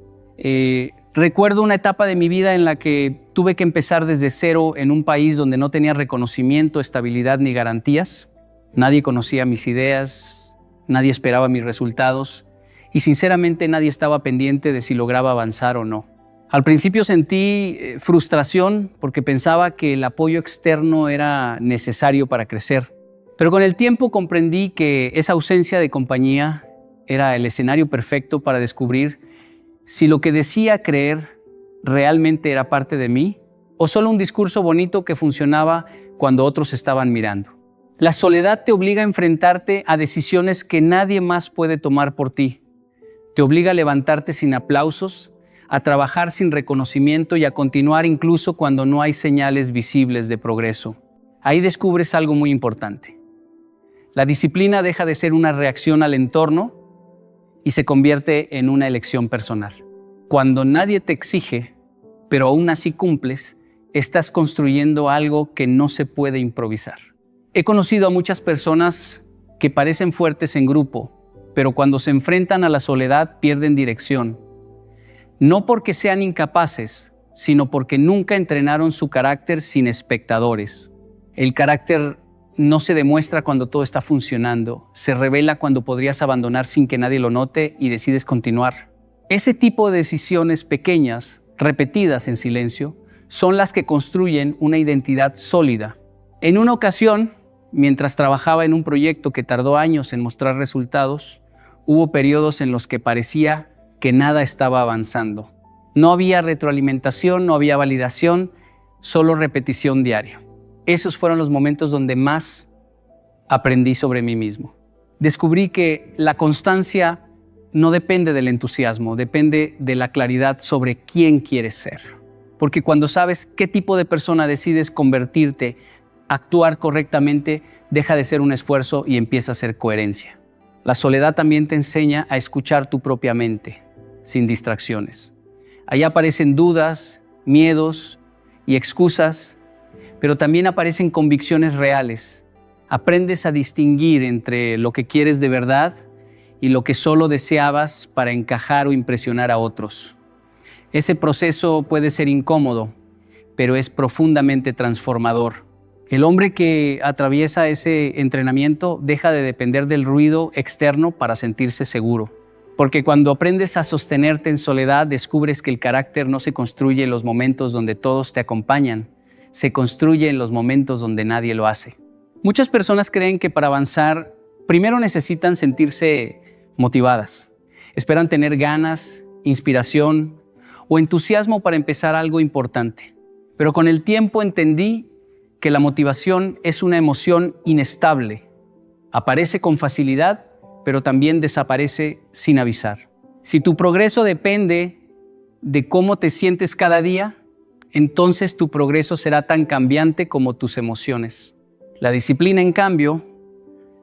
Recuerdo una etapa de mi vida en la que tuve que empezar desde cero en un país donde no tenía reconocimiento, estabilidad ni garantías. Nadie conocía mis ideas, nadie esperaba mis resultados y sinceramente nadie estaba pendiente de si lograba avanzar o no. Al principio sentí frustración porque pensaba que el apoyo externo era necesario para crecer. Pero con el tiempo comprendí que esa ausencia de compañía era el escenario perfecto para descubrir si lo que decía creer realmente era parte de mí o solo un discurso bonito que funcionaba cuando otros estaban mirando. La soledad te obliga a enfrentarte a decisiones que nadie más puede tomar por ti. Te obliga a levantarte sin aplausos, a trabajar sin reconocimiento y a continuar incluso cuando no hay señales visibles de progreso. Ahí descubres algo muy importante. La disciplina deja de ser una reacción al entorno y se convierte en una elección personal. Cuando nadie te exige, pero aún así cumples, estás construyendo algo que no se puede improvisar. He conocido a muchas personas que parecen fuertes en grupo, pero cuando se enfrentan a la soledad pierden dirección. No porque sean incapaces, sino porque nunca entrenaron su carácter sin espectadores. El carácter no se demuestra cuando todo está funcionando, se revela cuando podrías abandonar sin que nadie lo note y decides continuar. Ese tipo de decisiones pequeñas, repetidas en silencio, son las que construyen una identidad sólida. En una ocasión, mientras trabajaba en un proyecto que tardó años en mostrar resultados, hubo periodos en los que parecía que nada estaba avanzando. No había retroalimentación, no había validación, solo repetición diaria. Esos fueron los momentos donde más aprendí sobre mí mismo. Descubrí que la constancia no depende del entusiasmo, depende de la claridad sobre quién quieres ser. Porque cuando sabes qué tipo de persona decides convertirte, actuar correctamente, deja de ser un esfuerzo y empieza a ser coherencia. La soledad también te enseña a escuchar tu propia mente, sin distracciones. Ahí aparecen dudas, miedos y excusas, pero también aparecen convicciones reales. Aprendes a distinguir entre lo que quieres de verdad y lo que solo deseabas para encajar o impresionar a otros. Ese proceso puede ser incómodo, pero es profundamente transformador. El hombre que atraviesa ese entrenamiento deja de depender del ruido externo para sentirse seguro. Porque cuando aprendes a sostenerte en soledad, descubres que el carácter no se construye en los momentos donde todos te acompañan, se construye en los momentos donde nadie lo hace. Muchas personas creen que para avanzar, primero necesitan sentirse motivadas. Esperan tener ganas, inspiración o entusiasmo para empezar algo importante. Pero con el tiempo entendí que la motivación es una emoción inestable. Aparece con facilidad, pero también desaparece sin avisar. Si tu progreso depende de cómo te sientes cada día, entonces tu progreso será tan cambiante como tus emociones. La disciplina, en cambio,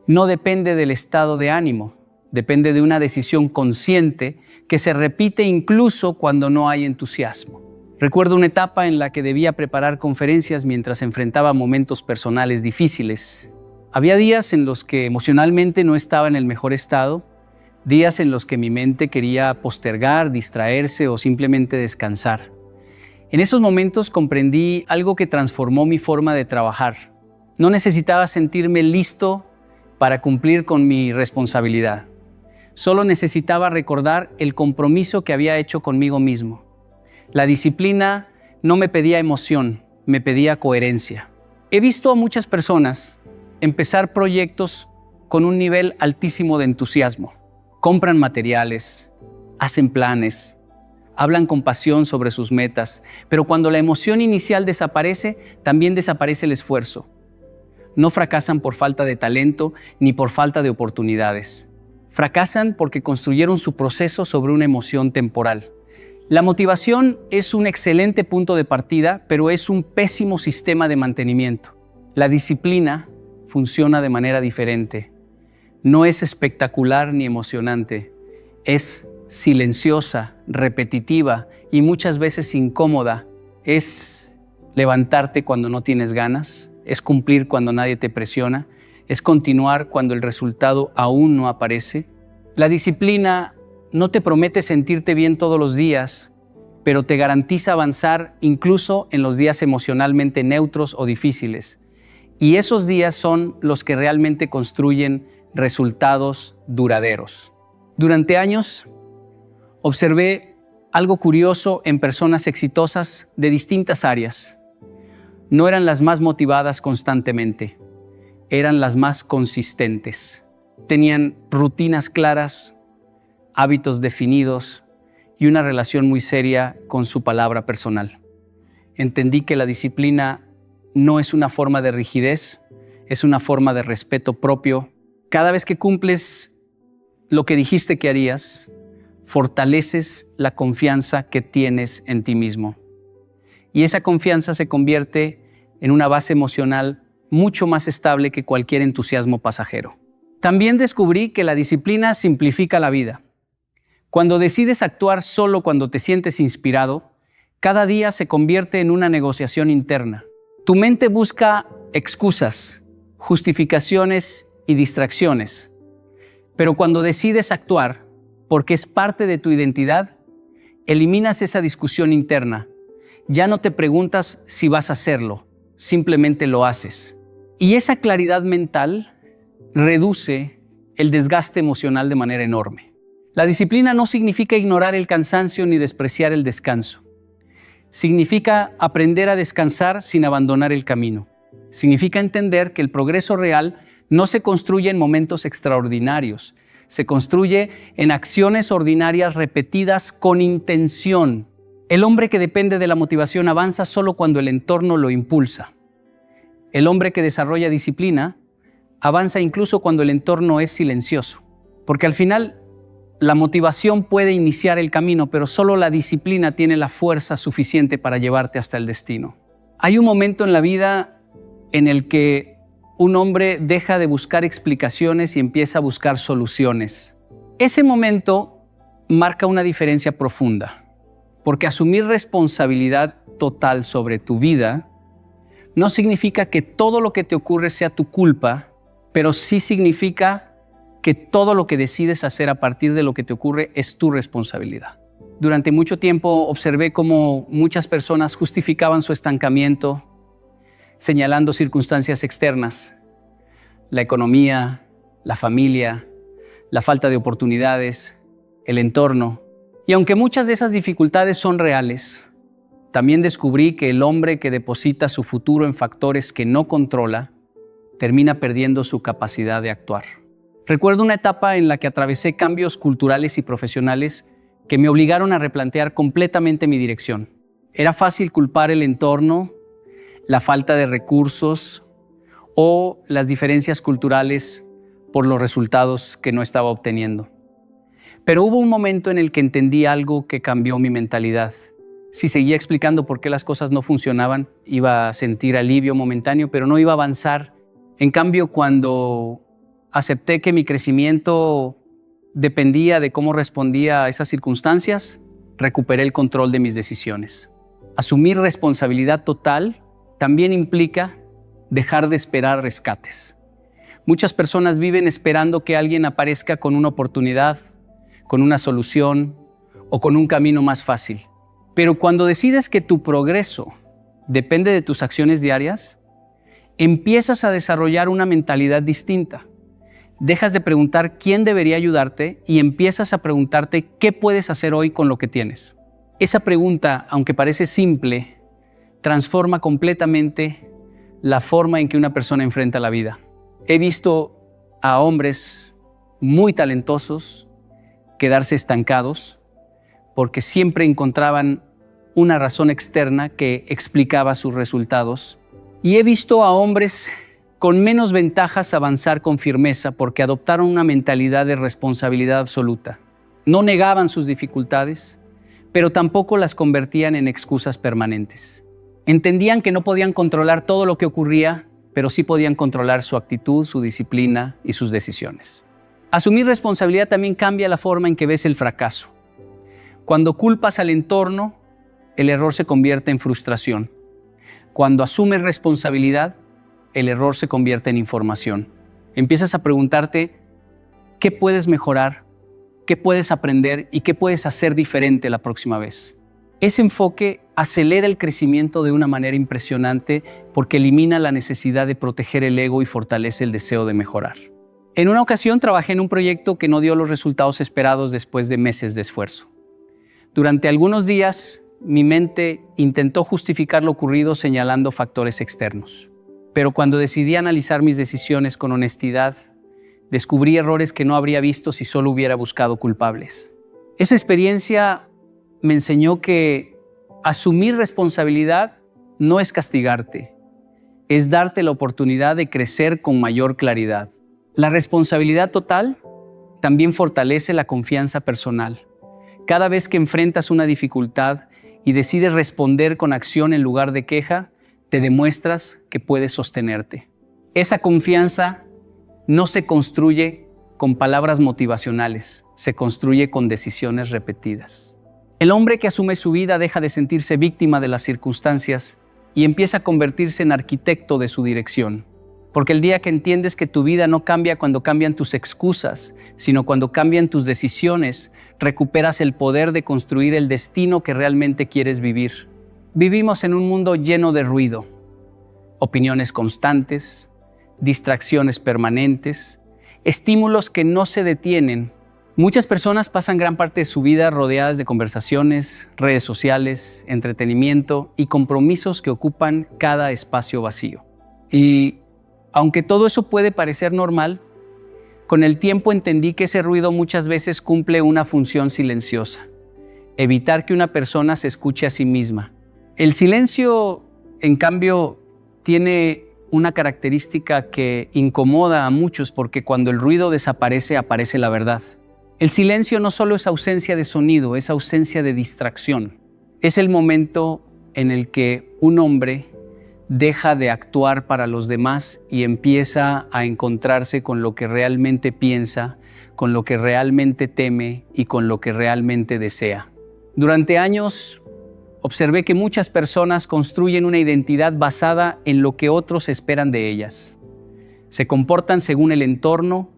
no depende del estado de ánimo, depende de una decisión consciente que se repite incluso cuando no hay entusiasmo. Recuerdo una etapa en la que debía preparar conferencias mientras enfrentaba momentos personales difíciles. Había días en los que emocionalmente no estaba en el mejor estado, días en los que mi mente quería postergar, distraerse o simplemente descansar. En esos momentos comprendí algo que transformó mi forma de trabajar. No necesitaba sentirme listo para cumplir con mi responsabilidad. Solo necesitaba recordar el compromiso que había hecho conmigo mismo. La disciplina no me pedía emoción, me pedía coherencia. He visto a muchas personas empezar proyectos con un nivel altísimo de entusiasmo. Compran materiales, hacen planes, hablan con pasión sobre sus metas, pero cuando la emoción inicial desaparece, también desaparece el esfuerzo. No fracasan por falta de talento ni por falta de oportunidades. Fracasan porque construyeron su proceso sobre una emoción temporal. La motivación es un excelente punto de partida, pero es un pésimo sistema de mantenimiento. La disciplina funciona de manera diferente. No es espectacular ni emocionante. Es silenciosa, repetitiva y muchas veces incómoda. Es levantarte cuando no tienes ganas, es cumplir cuando nadie te presiona, es continuar cuando el resultado aún no aparece. La disciplina no te promete sentirte bien todos los días, pero te garantiza avanzar incluso en los días emocionalmente neutros o difíciles. Y esos días son los que realmente construyen resultados duraderos. Durante años observé algo curioso en personas exitosas de distintas áreas. No eran las más motivadas constantemente, eran las más consistentes. Tenían rutinas claras, hábitos definidos y una relación muy seria con su palabra personal. Entendí que la disciplina no es una forma de rigidez, es una forma de respeto propio. Cada vez que cumples lo que dijiste que harías, fortaleces la confianza que tienes en ti mismo. Y esa confianza se convierte en una base emocional mucho más estable que cualquier entusiasmo pasajero. También descubrí que la disciplina simplifica la vida. Cuando decides actuar solo cuando te sientes inspirado, cada día se convierte en una negociación interna. Tu mente busca excusas, justificaciones y distracciones. Pero cuando decides actuar, porque es parte de tu identidad, eliminas esa discusión interna. Ya no te preguntas si vas a hacerlo, simplemente lo haces. Y esa claridad mental reduce el desgaste emocional de manera enorme. La disciplina no significa ignorar el cansancio ni despreciar el descanso. Significa aprender a descansar sin abandonar el camino. Significa entender que el progreso real no se construye en momentos extraordinarios, se construye en acciones ordinarias repetidas con intención. El hombre que depende de la motivación avanza solo cuando el entorno lo impulsa. El hombre que desarrolla disciplina avanza incluso cuando el entorno es silencioso, porque al final la motivación puede iniciar el camino, pero solo la disciplina tiene la fuerza suficiente para llevarte hasta el destino. Hay un momento en la vida en el que un hombre deja de buscar explicaciones y empieza a buscar soluciones. Ese momento marca una diferencia profunda, porque asumir responsabilidad total sobre tu vida no significa que todo lo que te ocurre sea tu culpa, pero sí significa que todo lo que decides hacer a partir de lo que te ocurre es tu responsabilidad. Durante mucho tiempo observé cómo muchas personas justificaban su estancamiento señalando circunstancias externas, la economía, la familia, la falta de oportunidades, el entorno. Y aunque muchas de esas dificultades son reales, también descubrí que el hombre que deposita su futuro en factores que no controla termina perdiendo su capacidad de actuar. Recuerdo una etapa en la que atravesé cambios culturales y profesionales que me obligaron a replantear completamente mi dirección. Era fácil culpar el entorno, la falta de recursos o las diferencias culturales por los resultados que no estaba obteniendo. Pero hubo un momento en el que entendí algo que cambió mi mentalidad. Si seguía explicando por qué las cosas no funcionaban, iba a sentir alivio momentáneo, pero no iba a avanzar. En cambio, cuando acepté que mi crecimiento dependía de cómo respondía a esas circunstancias, recuperé el control de mis decisiones. Asumir responsabilidad total también implica dejar de esperar rescates. Muchas personas viven esperando que alguien aparezca con una oportunidad, con una solución o con un camino más fácil. Pero cuando decides que tu progreso depende de tus acciones diarias, empiezas a desarrollar una mentalidad distinta. Dejas de preguntar quién debería ayudarte y empiezas a preguntarte qué puedes hacer hoy con lo que tienes. Esa pregunta, aunque parece simple, transforma completamente la forma en que una persona enfrenta la vida. He visto a hombres muy talentosos quedarse estancados porque siempre encontraban una razón externa que explicaba sus resultados. Y he visto a hombres con menos ventajas avanzar con firmeza porque adoptaron una mentalidad de responsabilidad absoluta. No negaban sus dificultades, pero tampoco las convertían en excusas permanentes. Entendían que no podían controlar todo lo que ocurría, pero sí podían controlar su actitud, su disciplina y sus decisiones. Asumir responsabilidad también cambia la forma en que ves el fracaso. Cuando culpas al entorno, el error se convierte en frustración. Cuando asumes responsabilidad, el error se convierte en información. Empiezas a preguntarte qué puedes mejorar, qué puedes aprender y qué puedes hacer diferente la próxima vez. Ese enfoque acelera el crecimiento de una manera impresionante porque elimina la necesidad de proteger el ego y fortalece el deseo de mejorar. En una ocasión trabajé en un proyecto que no dio los resultados esperados después de meses de esfuerzo. Durante algunos días, mi mente intentó justificar lo ocurrido señalando factores externos. Pero cuando decidí analizar mis decisiones con honestidad, descubrí errores que no habría visto si solo hubiera buscado culpables. Esa experiencia me enseñó que asumir responsabilidad no es castigarte, es darte la oportunidad de crecer con mayor claridad. La responsabilidad total también fortalece la confianza personal. Cada vez que enfrentas una dificultad y decides responder con acción en lugar de queja, te demuestras que puedes sostenerte. Esa confianza no se construye con palabras motivacionales, se construye con decisiones repetidas. El hombre que asume su vida deja de sentirse víctima de las circunstancias y empieza a convertirse en arquitecto de su dirección. Porque el día que entiendes que tu vida no cambia cuando cambian tus excusas, sino cuando cambian tus decisiones, recuperas el poder de construir el destino que realmente quieres vivir. Vivimos en un mundo lleno de ruido, opiniones constantes, distracciones permanentes, estímulos que no se detienen. Muchas personas pasan gran parte de su vida rodeadas de conversaciones, redes sociales, entretenimiento y compromisos que ocupan cada espacio vacío. Y aunque todo eso puede parecer normal, con el tiempo entendí que ese ruido muchas veces cumple una función silenciosa: evitar que una persona se escuche a sí misma. El silencio, en cambio, tiene una característica que incomoda a muchos porque cuando el ruido desaparece, aparece la verdad. El silencio no solo es ausencia de sonido, es ausencia de distracción. Es el momento en el que un hombre deja de actuar para los demás y empieza a encontrarse con lo que realmente piensa, con lo que realmente teme y con lo que realmente desea. Durante años observé que muchas personas construyen una identidad basada en lo que otros esperan de ellas. Se comportan según el entorno,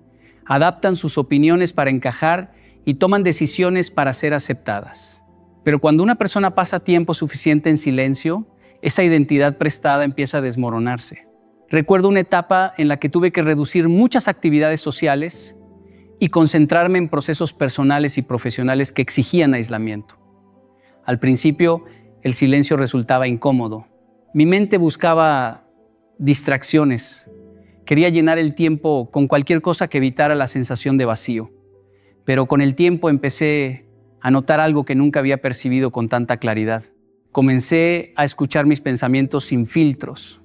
adaptan sus opiniones para encajar y toman decisiones para ser aceptadas. Pero cuando una persona pasa tiempo suficiente en silencio, esa identidad prestada empieza a desmoronarse. Recuerdo una etapa en la que tuve que reducir muchas actividades sociales y concentrarme en procesos personales y profesionales que exigían aislamiento. Al principio, el silencio resultaba incómodo. Mi mente buscaba distracciones. Quería llenar el tiempo con cualquier cosa que evitara la sensación de vacío. Pero con el tiempo empecé a notar algo que nunca había percibido con tanta claridad. Comencé a escuchar mis pensamientos sin filtros.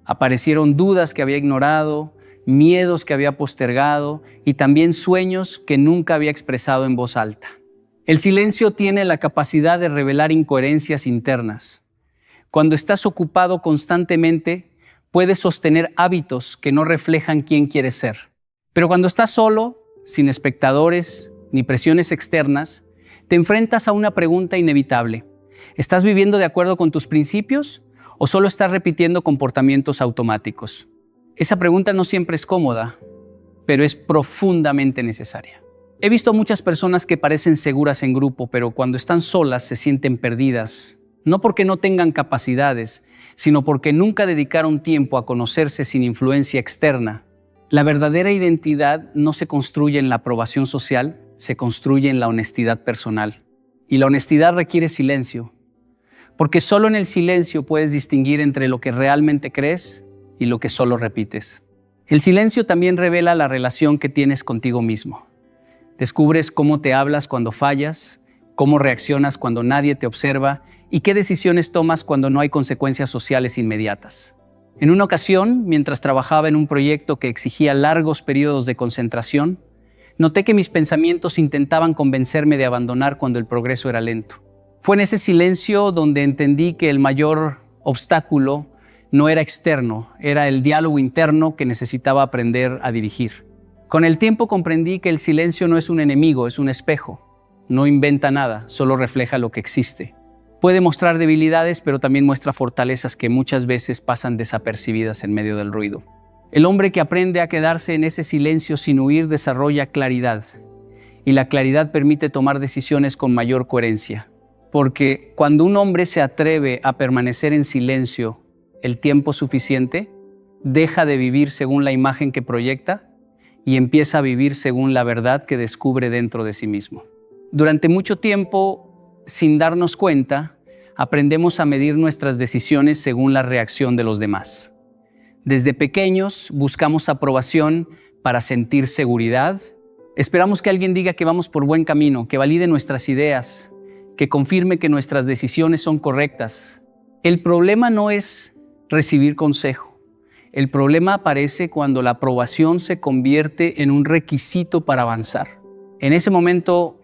Aparecieron dudas que había ignorado, miedos que había postergado y también sueños que nunca había expresado en voz alta. El silencio tiene la capacidad de revelar incoherencias internas. Cuando estás ocupado constantemente, puedes sostener hábitos que no reflejan quién quieres ser. Pero cuando estás solo, sin espectadores ni presiones externas, te enfrentas a una pregunta inevitable. ¿Estás viviendo de acuerdo con tus principios o solo estás repitiendo comportamientos automáticos? Esa pregunta no siempre es cómoda, pero es profundamente necesaria. He visto muchas personas que parecen seguras en grupo, pero cuando están solas se sienten perdidas, no porque no tengan capacidades, sino porque nunca dedicaron tiempo a conocerse sin influencia externa. La verdadera identidad no se construye en la aprobación social, se construye en la honestidad personal. Y la honestidad requiere silencio, porque solo en el silencio puedes distinguir entre lo que realmente crees y lo que solo repites. El silencio también revela la relación que tienes contigo mismo. Descubres cómo te hablas cuando fallas, cómo reaccionas cuando nadie te observa y qué decisiones tomas cuando no hay consecuencias sociales inmediatas. En una ocasión, mientras trabajaba en un proyecto que exigía largos periodos de concentración, noté que mis pensamientos intentaban convencerme de abandonar cuando el progreso era lento. Fue en ese silencio donde entendí que el mayor obstáculo no era externo, era el diálogo interno que necesitaba aprender a dirigir. Con el tiempo comprendí que el silencio no es un enemigo, es un espejo. No inventa nada, solo refleja lo que existe. Puede mostrar debilidades, pero también muestra fortalezas que muchas veces pasan desapercibidas en medio del ruido. El hombre que aprende a quedarse en ese silencio sin huir desarrolla claridad. Y la claridad permite tomar decisiones con mayor coherencia. Porque cuando un hombre se atreve a permanecer en silencio el tiempo suficiente, deja de vivir según la imagen que proyecta y empieza a vivir según la verdad que descubre dentro de sí mismo. Durante mucho tiempo, sin darnos cuenta, aprendemos a medir nuestras decisiones según la reacción de los demás. Desde pequeños buscamos aprobación para sentir seguridad. Esperamos que alguien diga que vamos por buen camino, que valide nuestras ideas, que confirme que nuestras decisiones son correctas. El problema no es recibir consejo. El problema aparece cuando la aprobación se convierte en un requisito para avanzar. En ese momento,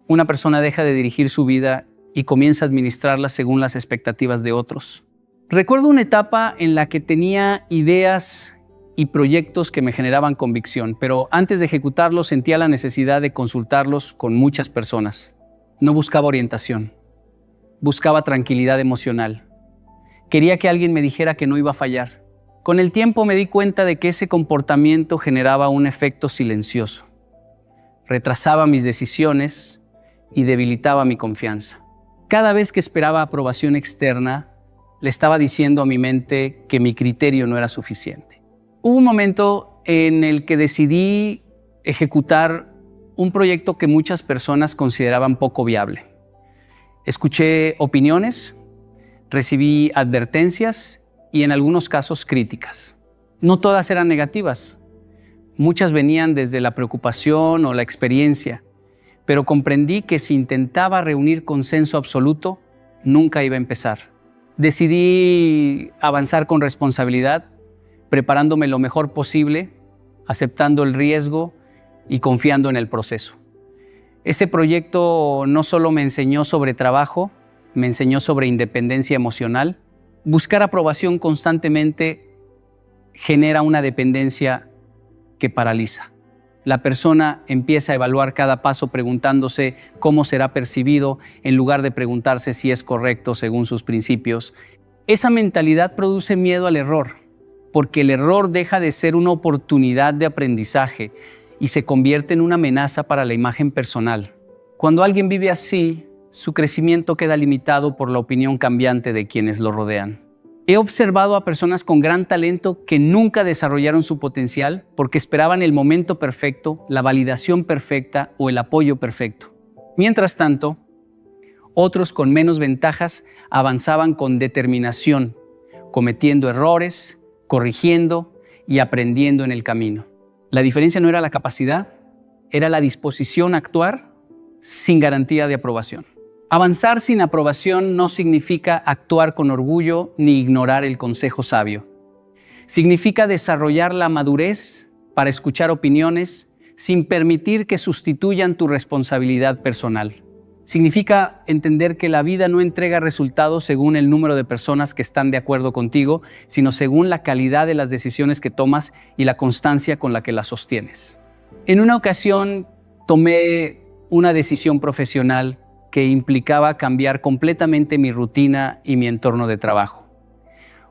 una persona deja de dirigir su vida y comienza a administrarla según las expectativas de otros. Recuerdo una etapa en la que tenía ideas y proyectos que me generaban convicción, pero antes de ejecutarlos sentía la necesidad de consultarlos con muchas personas. No buscaba orientación, buscaba tranquilidad emocional. Quería que alguien me dijera que no iba a fallar. Con el tiempo me di cuenta de que ese comportamiento generaba un efecto silencioso. Retrasaba mis decisiones y debilitaba mi confianza. Cada vez que esperaba aprobación externa, le estaba diciendo a mi mente que mi criterio no era suficiente. Hubo un momento en el que decidí ejecutar un proyecto que muchas personas consideraban poco viable. Escuché opiniones, recibí advertencias y en algunos casos críticas. No todas eran negativas. Muchas venían desde la preocupación o la experiencia, pero comprendí que si intentaba reunir consenso absoluto, nunca iba a empezar. Decidí avanzar con responsabilidad, preparándome lo mejor posible, aceptando el riesgo y confiando en el proceso. Ese proyecto no solo me enseñó sobre trabajo, me enseñó sobre independencia emocional. Buscar aprobación constantemente genera una dependencia que paraliza. La persona empieza a evaluar cada paso preguntándose cómo será percibido en lugar de preguntarse si es correcto según sus principios. Esa mentalidad produce miedo al error, porque el error deja de ser una oportunidad de aprendizaje y se convierte en una amenaza para la imagen personal. Cuando alguien vive así, su crecimiento queda limitado por la opinión cambiante de quienes lo rodean. He observado a personas con gran talento que nunca desarrollaron su potencial porque esperaban el momento perfecto, la validación perfecta o el apoyo perfecto. Mientras tanto, otros con menos ventajas avanzaban con determinación, cometiendo errores, corrigiendo y aprendiendo en el camino. La diferencia no era la capacidad, era la disposición a actuar sin garantía de aprobación. Avanzar sin aprobación no significa actuar con orgullo ni ignorar el consejo sabio. Significa desarrollar la madurez para escuchar opiniones sin permitir que sustituyan tu responsabilidad personal. Significa entender que la vida no entrega resultados según el número de personas que están de acuerdo contigo, sino según la calidad de las decisiones que tomas y la constancia con la que las sostienes. En una ocasión tomé una decisión profesional que implicaba cambiar completamente mi rutina y mi entorno de trabajo.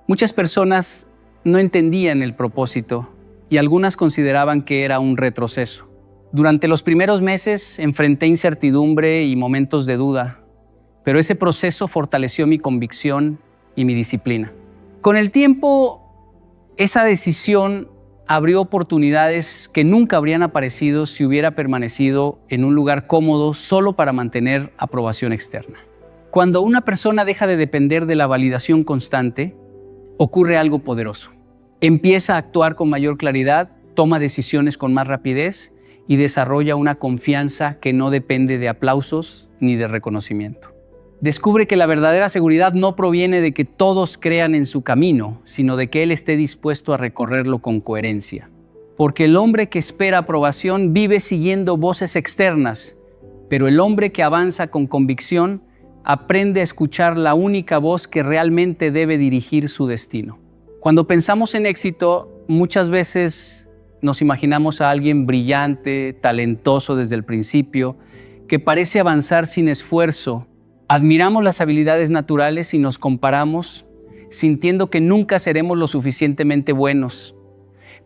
Muchas personas no entendían el propósito y algunas consideraban que era un retroceso. Durante los primeros meses enfrenté incertidumbre y momentos de duda, pero ese proceso fortaleció mi convicción y mi disciplina. Con el tiempo, esa decisión abrió oportunidades que nunca habrían aparecido si hubiera permanecido en un lugar cómodo solo para mantener aprobación externa. Cuando una persona deja de depender de la validación constante, ocurre algo poderoso. Empieza a actuar con mayor claridad, toma decisiones con más rapidez y desarrolla una confianza que no depende de aplausos ni de reconocimiento. Descubre que la verdadera seguridad no proviene de que todos crean en su camino, sino de que él esté dispuesto a recorrerlo con coherencia. Porque el hombre que espera aprobación vive siguiendo voces externas, pero el hombre que avanza con convicción aprende a escuchar la única voz que realmente debe dirigir su destino. Cuando pensamos en éxito, muchas veces nos imaginamos a alguien brillante, talentoso desde el principio, que parece avanzar sin esfuerzo. Admiramos las habilidades naturales y nos comparamos, sintiendo que nunca seremos lo suficientemente buenos.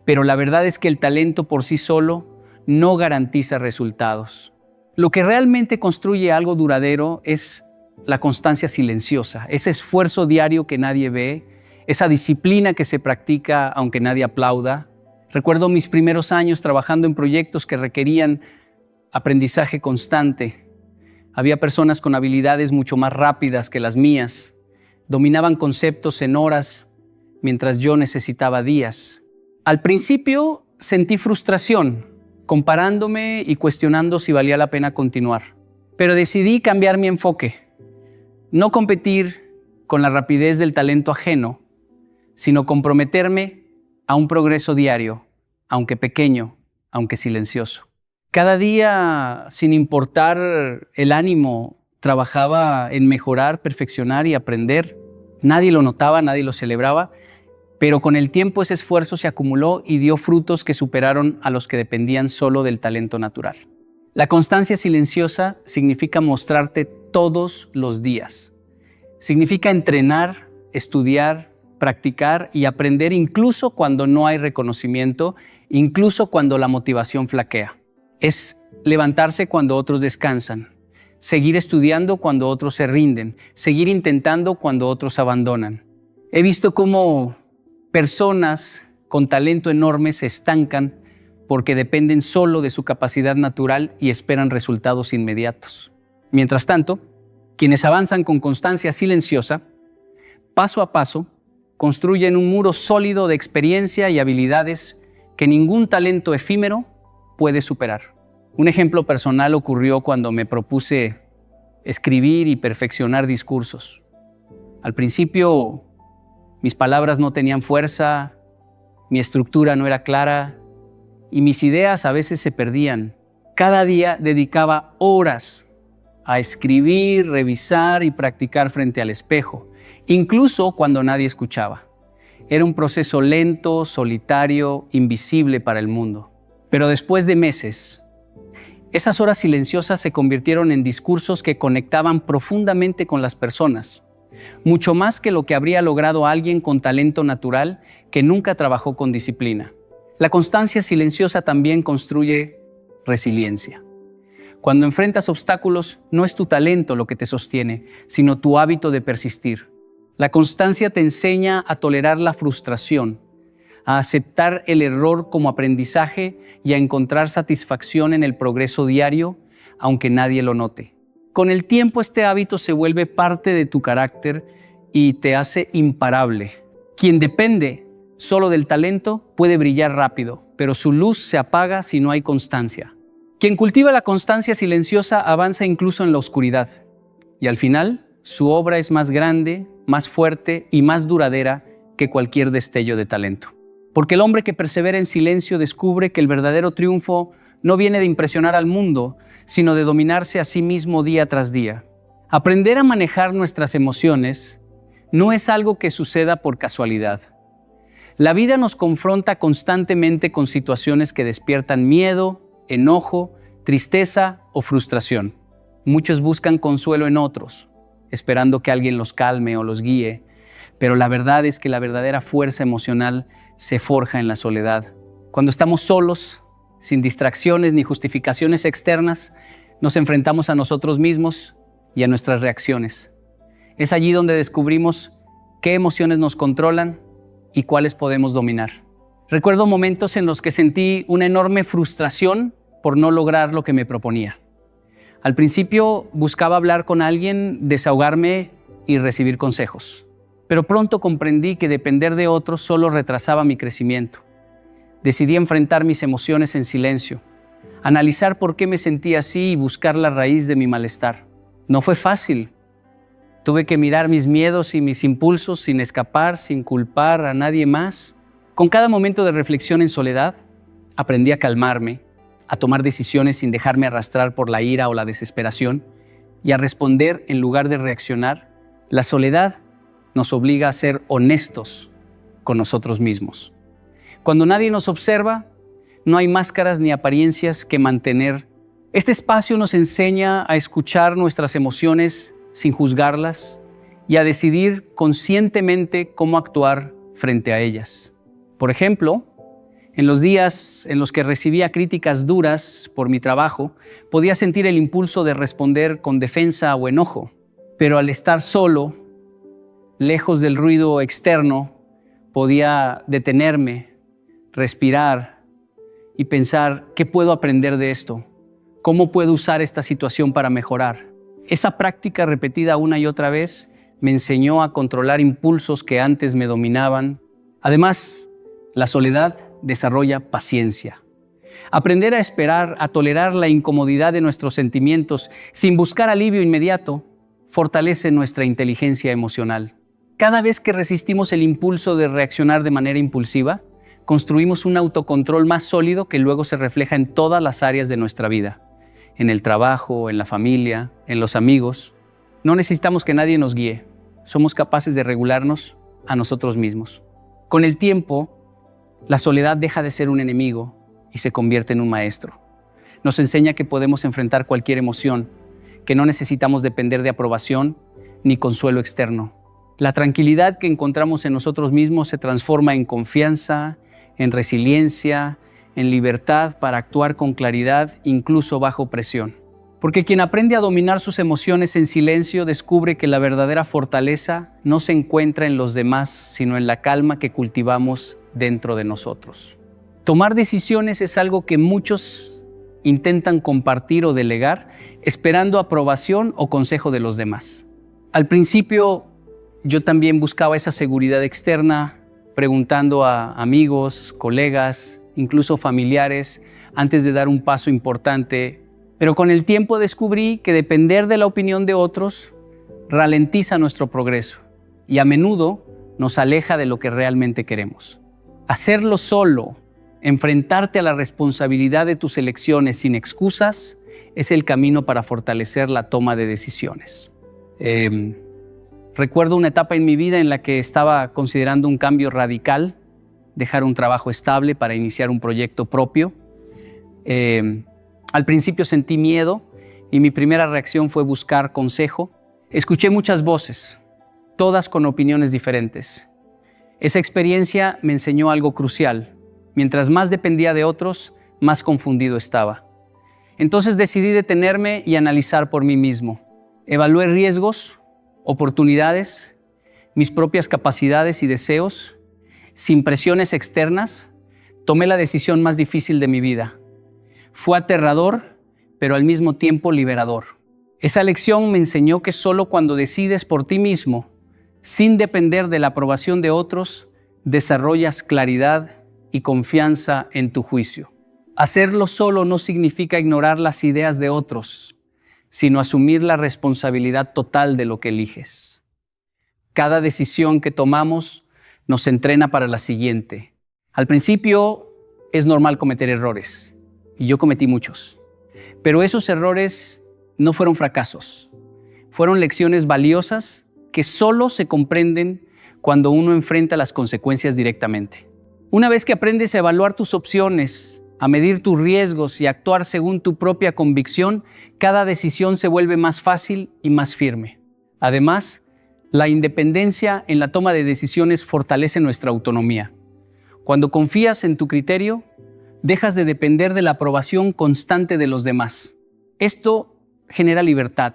Pero la verdad es que el talento por sí solo no garantiza resultados. Lo que realmente construye algo duradero es la constancia silenciosa, ese esfuerzo diario que nadie ve, esa disciplina que se practica aunque nadie aplauda. Recuerdo mis primeros años trabajando en proyectos que requerían aprendizaje constante. Había personas con habilidades mucho más rápidas que las mías. Dominaban conceptos en horas, mientras yo necesitaba días. Al principio sentí frustración, comparándome y cuestionando si valía la pena continuar. Pero decidí cambiar mi enfoque. No competir con la rapidez del talento ajeno, sino comprometerme a un progreso diario, aunque pequeño, aunque silencioso. Cada día, sin importar el ánimo, trabajaba en mejorar, perfeccionar y aprender. Nadie lo notaba, nadie lo celebraba, pero con el tiempo ese esfuerzo se acumuló y dio frutos que superaron a los que dependían solo del talento natural. La constancia silenciosa significa mostrarte todos los días. Significa entrenar, estudiar, practicar y aprender incluso cuando no hay reconocimiento, incluso cuando la motivación flaquea. Es levantarse cuando otros descansan, seguir estudiando cuando otros se rinden, seguir intentando cuando otros abandonan. He visto cómo personas con talento enorme se estancan porque dependen solo de su capacidad natural y esperan resultados inmediatos. Mientras tanto, quienes avanzan con constancia silenciosa, paso a paso, construyen un muro sólido de experiencia y habilidades que ningún talento efímero puede superar. Un ejemplo personal ocurrió cuando me propuse escribir y perfeccionar discursos. Al principio, mis palabras no tenían fuerza, mi estructura no era clara y mis ideas a veces se perdían. Cada día dedicaba horas a escribir, revisar y practicar frente al espejo, incluso cuando nadie escuchaba. Era un proceso lento, solitario, invisible para el mundo. Pero después de meses, esas horas silenciosas se convirtieron en discursos que conectaban profundamente con las personas, mucho más que lo que habría logrado alguien con talento natural que nunca trabajó con disciplina. La constancia silenciosa también construye resiliencia. Cuando enfrentas obstáculos, no es tu talento lo que te sostiene, sino tu hábito de persistir. La constancia te enseña a tolerar la frustración, a aceptar el error como aprendizaje y a encontrar satisfacción en el progreso diario, aunque nadie lo note. Con el tiempo, este hábito se vuelve parte de tu carácter y te hace imparable. Quien depende solo del talento puede brillar rápido, pero su luz se apaga si no hay constancia. Quien cultiva la constancia silenciosa avanza incluso en la oscuridad, y al final, su obra es más grande, más fuerte y más duradera que cualquier destello de talento. Porque el hombre que persevera en silencio descubre que el verdadero triunfo no viene de impresionar al mundo, sino de dominarse a sí mismo día tras día. Aprender a manejar nuestras emociones no es algo que suceda por casualidad. La vida nos confronta constantemente con situaciones que despiertan miedo, enojo, tristeza o frustración. Muchos buscan consuelo en otros, esperando que alguien los calme o los guíe, pero la verdad es que la verdadera fuerza emocional se forja en la soledad. Cuando estamos solos, sin distracciones ni justificaciones externas, nos enfrentamos a nosotros mismos y a nuestras reacciones. Es allí donde descubrimos qué emociones nos controlan y cuáles podemos dominar. Recuerdo momentos en los que sentí una enorme frustración por no lograr lo que me proponía. Al principio buscaba hablar con alguien, desahogarme y recibir consejos. Pero pronto comprendí que depender de otros solo retrasaba mi crecimiento. Decidí enfrentar mis emociones en silencio, analizar por qué me sentía así y buscar la raíz de mi malestar. No fue fácil. Tuve que mirar mis miedos y mis impulsos sin escapar, sin culpar a nadie más. Con cada momento de reflexión en soledad, aprendí a calmarme, a tomar decisiones sin dejarme arrastrar por la ira o la desesperación y a responder en lugar de reaccionar. La soledad nos obliga a ser honestos con nosotros mismos. Cuando nadie nos observa, no hay máscaras ni apariencias que mantener. Este espacio nos enseña a escuchar nuestras emociones sin juzgarlas y a decidir conscientemente cómo actuar frente a ellas. Por ejemplo, en los días en los que recibía críticas duras por mi trabajo, podía sentir el impulso de responder con defensa o enojo, pero al estar solo, lejos del ruido externo, podía detenerme, respirar y pensar, ¿qué puedo aprender de esto? ¿Cómo puedo usar esta situación para mejorar? Esa práctica repetida una y otra vez me enseñó a controlar impulsos que antes me dominaban. Además, la soledad desarrolla paciencia. Aprender a esperar, a tolerar la incomodidad de nuestros sentimientos sin buscar alivio inmediato, fortalece nuestra inteligencia emocional. Cada vez que resistimos el impulso de reaccionar de manera impulsiva, construimos un autocontrol más sólido que luego se refleja en todas las áreas de nuestra vida. En el trabajo, en la familia, en los amigos. No necesitamos que nadie nos guíe. Somos capaces de regularnos a nosotros mismos. Con el tiempo, la soledad deja de ser un enemigo y se convierte en un maestro. Nos enseña que podemos enfrentar cualquier emoción, que no necesitamos depender de aprobación ni consuelo externo. La tranquilidad que encontramos en nosotros mismos se transforma en confianza, en resiliencia, en libertad para actuar con claridad, incluso bajo presión. Porque quien aprende a dominar sus emociones en silencio descubre que la verdadera fortaleza no se encuentra en los demás, sino en la calma que cultivamos dentro de nosotros. Tomar decisiones es algo que muchos intentan compartir o delegar, esperando aprobación o consejo de los demás. Al principio, yo también buscaba esa seguridad externa, preguntando a amigos, colegas, incluso familiares, antes de dar un paso importante. Pero con el tiempo descubrí que depender de la opinión de otros ralentiza nuestro progreso y a menudo nos aleja de lo que realmente queremos. Hacerlo solo, enfrentarte a la responsabilidad de tus elecciones sin excusas, es el camino para fortalecer la toma de decisiones. Recuerdo una etapa en mi vida en la que estaba considerando un cambio radical, dejar un trabajo estable para iniciar un proyecto propio. Al principio sentí miedo y mi primera reacción fue buscar consejo. Escuché muchas voces, todas con opiniones diferentes. Esa experiencia me enseñó algo crucial. Mientras más dependía de otros, más confundido estaba. Entonces decidí detenerme y analizar por mí mismo. Evalué riesgos, oportunidades, mis propias capacidades y deseos. Sin presiones externas, tomé la decisión más difícil de mi vida. Fue aterrador, pero al mismo tiempo liberador. Esa lección me enseñó que solo cuando decides por ti mismo, sin depender de la aprobación de otros, desarrollas claridad y confianza en tu juicio. Hacerlo solo no significa ignorar las ideas de otros, sino asumir la responsabilidad total de lo que eliges. Cada decisión que tomamos nos entrena para la siguiente. Al principio es normal cometer errores, y yo cometí muchos. Pero esos errores no fueron fracasos, fueron lecciones valiosas que solo se comprenden cuando uno enfrenta las consecuencias directamente. Una vez que aprendes a evaluar tus opciones, a medir tus riesgos y a actuar según tu propia convicción, cada decisión se vuelve más fácil y más firme. Además, la independencia en la toma de decisiones fortalece nuestra autonomía. Cuando confías en tu criterio, dejas de depender de la aprobación constante de los demás. Esto genera libertad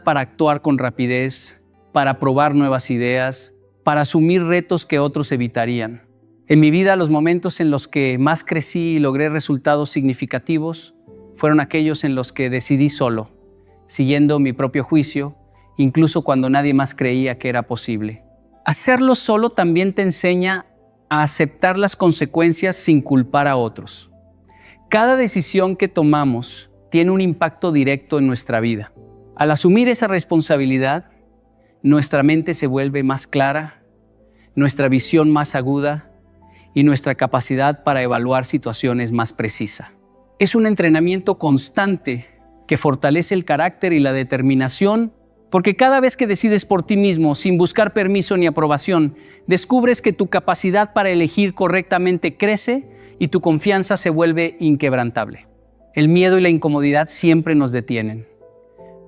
para actuar con rapidez, para probar nuevas ideas, para asumir retos que otros evitarían. En mi vida, los momentos en los que más crecí y logré resultados significativos fueron aquellos en los que decidí solo, siguiendo mi propio juicio, incluso cuando nadie más creía que era posible. Hacerlo solo también te enseña a aceptar las consecuencias sin culpar a otros. Cada decisión que tomamos tiene un impacto directo en nuestra vida. Al asumir esa responsabilidad, nuestra mente se vuelve más clara, nuestra visión más aguda y nuestra capacidad para evaluar situaciones más precisa. Es un entrenamiento constante que fortalece el carácter y la determinación, porque cada vez que decides por ti mismo, sin buscar permiso ni aprobación, descubres que tu capacidad para elegir correctamente crece y tu confianza se vuelve inquebrantable. El miedo y la incomodidad siempre nos detienen.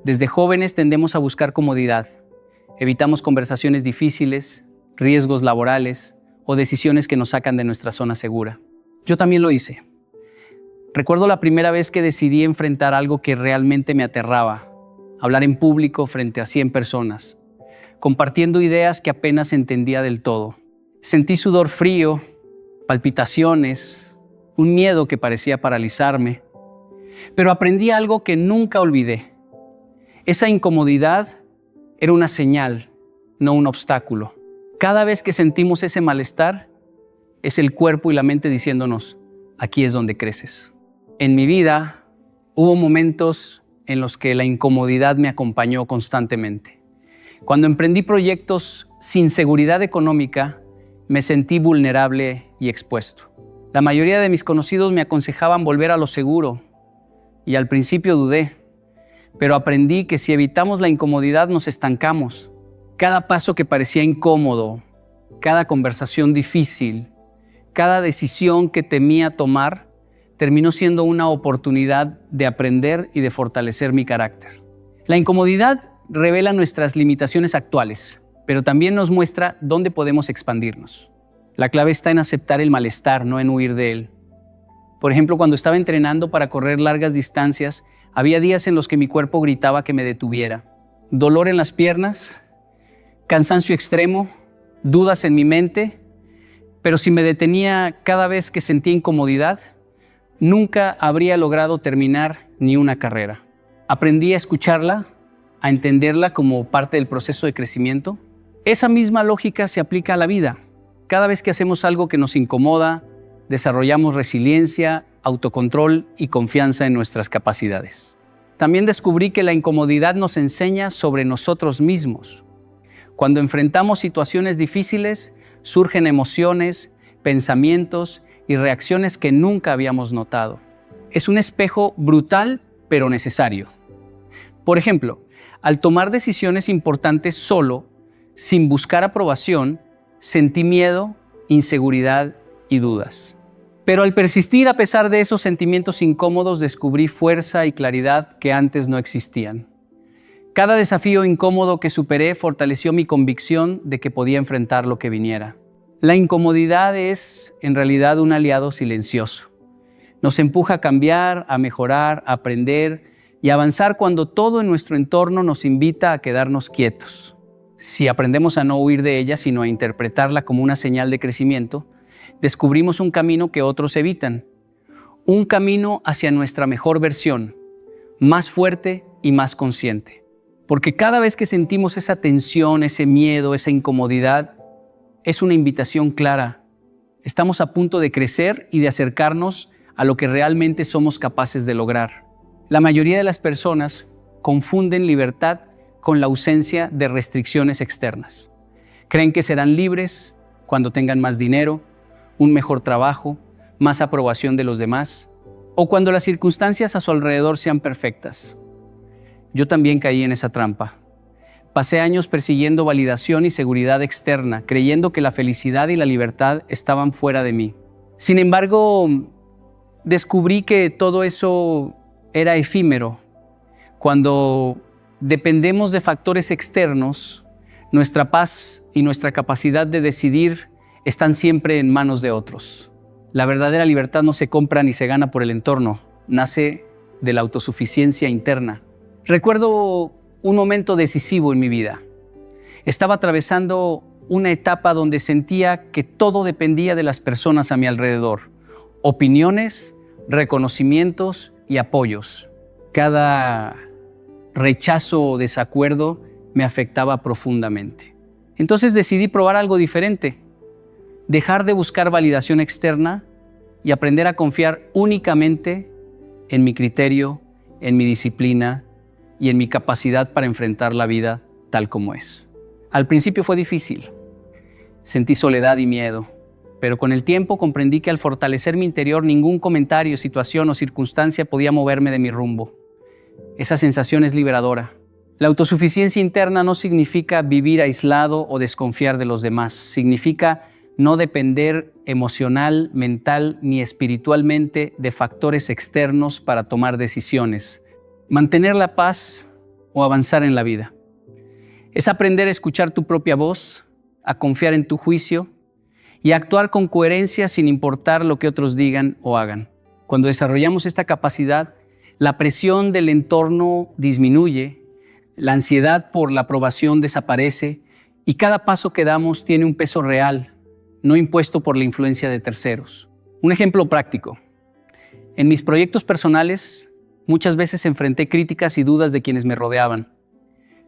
Desde jóvenes tendemos a buscar comodidad. Evitamos conversaciones difíciles, riesgos laborales o decisiones que nos sacan de nuestra zona segura. Yo también lo hice. Recuerdo la primera vez que decidí enfrentar algo que realmente me aterraba. Hablar en público frente a 100 personas, compartiendo ideas que apenas entendía del todo. Sentí sudor frío, palpitaciones, un miedo que parecía paralizarme, pero aprendí algo que nunca olvidé. Esa incomodidad era una señal, no un obstáculo. Cada vez que sentimos ese malestar, es el cuerpo y la mente diciéndonos, aquí es donde creces. En mi vida hubo momentos en los que la incomodidad me acompañó constantemente. Cuando emprendí proyectos sin seguridad económica, me sentí vulnerable y expuesto. La mayoría de mis conocidos me aconsejaban volver a lo seguro y al principio dudé, pero aprendí que si evitamos la incomodidad nos estancamos. Cada paso que parecía incómodo, cada conversación difícil, cada decisión que temía tomar, terminó siendo una oportunidad de aprender y de fortalecer mi carácter. La incomodidad revela nuestras limitaciones actuales, pero también nos muestra dónde podemos expandirnos. La clave está en aceptar el malestar, no en huir de él. Por ejemplo, cuando estaba entrenando para correr largas distancias, había días en los que mi cuerpo gritaba que me detuviera. Dolor en las piernas, cansancio extremo, dudas en mi mente, pero si me detenía cada vez que sentía incomodidad, nunca habría logrado terminar ni una carrera. Aprendí a escucharla, a entenderla como parte del proceso de crecimiento. Esa misma lógica se aplica a la vida. Cada vez que hacemos algo que nos incomoda, desarrollamos resiliencia, autocontrol y confianza en nuestras capacidades. También descubrí que la incomodidad nos enseña sobre nosotros mismos. Cuando enfrentamos situaciones difíciles, surgen emociones, pensamientos y reacciones que nunca habíamos notado. Es un espejo brutal, pero necesario. Por ejemplo, al tomar decisiones importantes solo, sin buscar aprobación, sentí miedo, inseguridad y dudas. Pero al persistir a pesar de esos sentimientos incómodos, descubrí fuerza y claridad que antes no existían. Cada desafío incómodo que superé fortaleció mi convicción de que podía enfrentar lo que viniera. La incomodidad es, en realidad, un aliado silencioso. Nos empuja a cambiar, a mejorar, a aprender y a avanzar cuando todo en nuestro entorno nos invita a quedarnos quietos. Si aprendemos a no huir de ella, sino a interpretarla como una señal de crecimiento, descubrimos un camino que otros evitan. Un camino hacia nuestra mejor versión, más fuerte y más consciente. Porque cada vez que sentimos esa tensión, ese miedo, esa incomodidad, es una invitación clara. Estamos a punto de crecer y de acercarnos a lo que realmente somos capaces de lograr. La mayoría de las personas confunden libertad con la ausencia de restricciones externas. Creen que serán libres cuando tengan más dinero, un mejor trabajo, más aprobación de los demás, o cuando las circunstancias a su alrededor sean perfectas. Yo también caí en esa trampa. Pasé años persiguiendo validación y seguridad externa, creyendo que la felicidad y la libertad estaban fuera de mí. Sin embargo, descubrí que todo eso era efímero. Cuando dependemos de factores externos, nuestra paz y nuestra capacidad de decidir están siempre en manos de otros. La verdadera libertad no se compra ni se gana por el entorno, nace de la autosuficiencia interna. Recuerdo un momento decisivo en mi vida. Estaba atravesando una etapa donde sentía que todo dependía de las personas a mi alrededor. Opiniones, reconocimientos y apoyos. Cada rechazo o desacuerdo me afectaba profundamente. Entonces decidí probar algo diferente, dejar de buscar validación externa y aprender a confiar únicamente en mi criterio, en mi disciplina y en mi capacidad para enfrentar la vida tal como es. Al principio fue difícil, sentí soledad y miedo, pero con el tiempo comprendí que al fortalecer mi interior ningún comentario, situación o circunstancia podía moverme de mi rumbo. Esa sensación es liberadora. La autosuficiencia interna no significa vivir aislado o desconfiar de los demás. Significa no depender emocional, mental ni espiritualmente de factores externos para tomar decisiones. Mantener la paz o avanzar en la vida. Es aprender a escuchar tu propia voz, a confiar en tu juicio y a actuar con coherencia sin importar lo que otros digan o hagan. Cuando desarrollamos esta capacidad, la presión del entorno disminuye, la ansiedad por la aprobación desaparece y cada paso que damos tiene un peso real, no impuesto por la influencia de terceros. Un ejemplo práctico. En mis proyectos personales, muchas veces enfrenté críticas y dudas de quienes me rodeaban.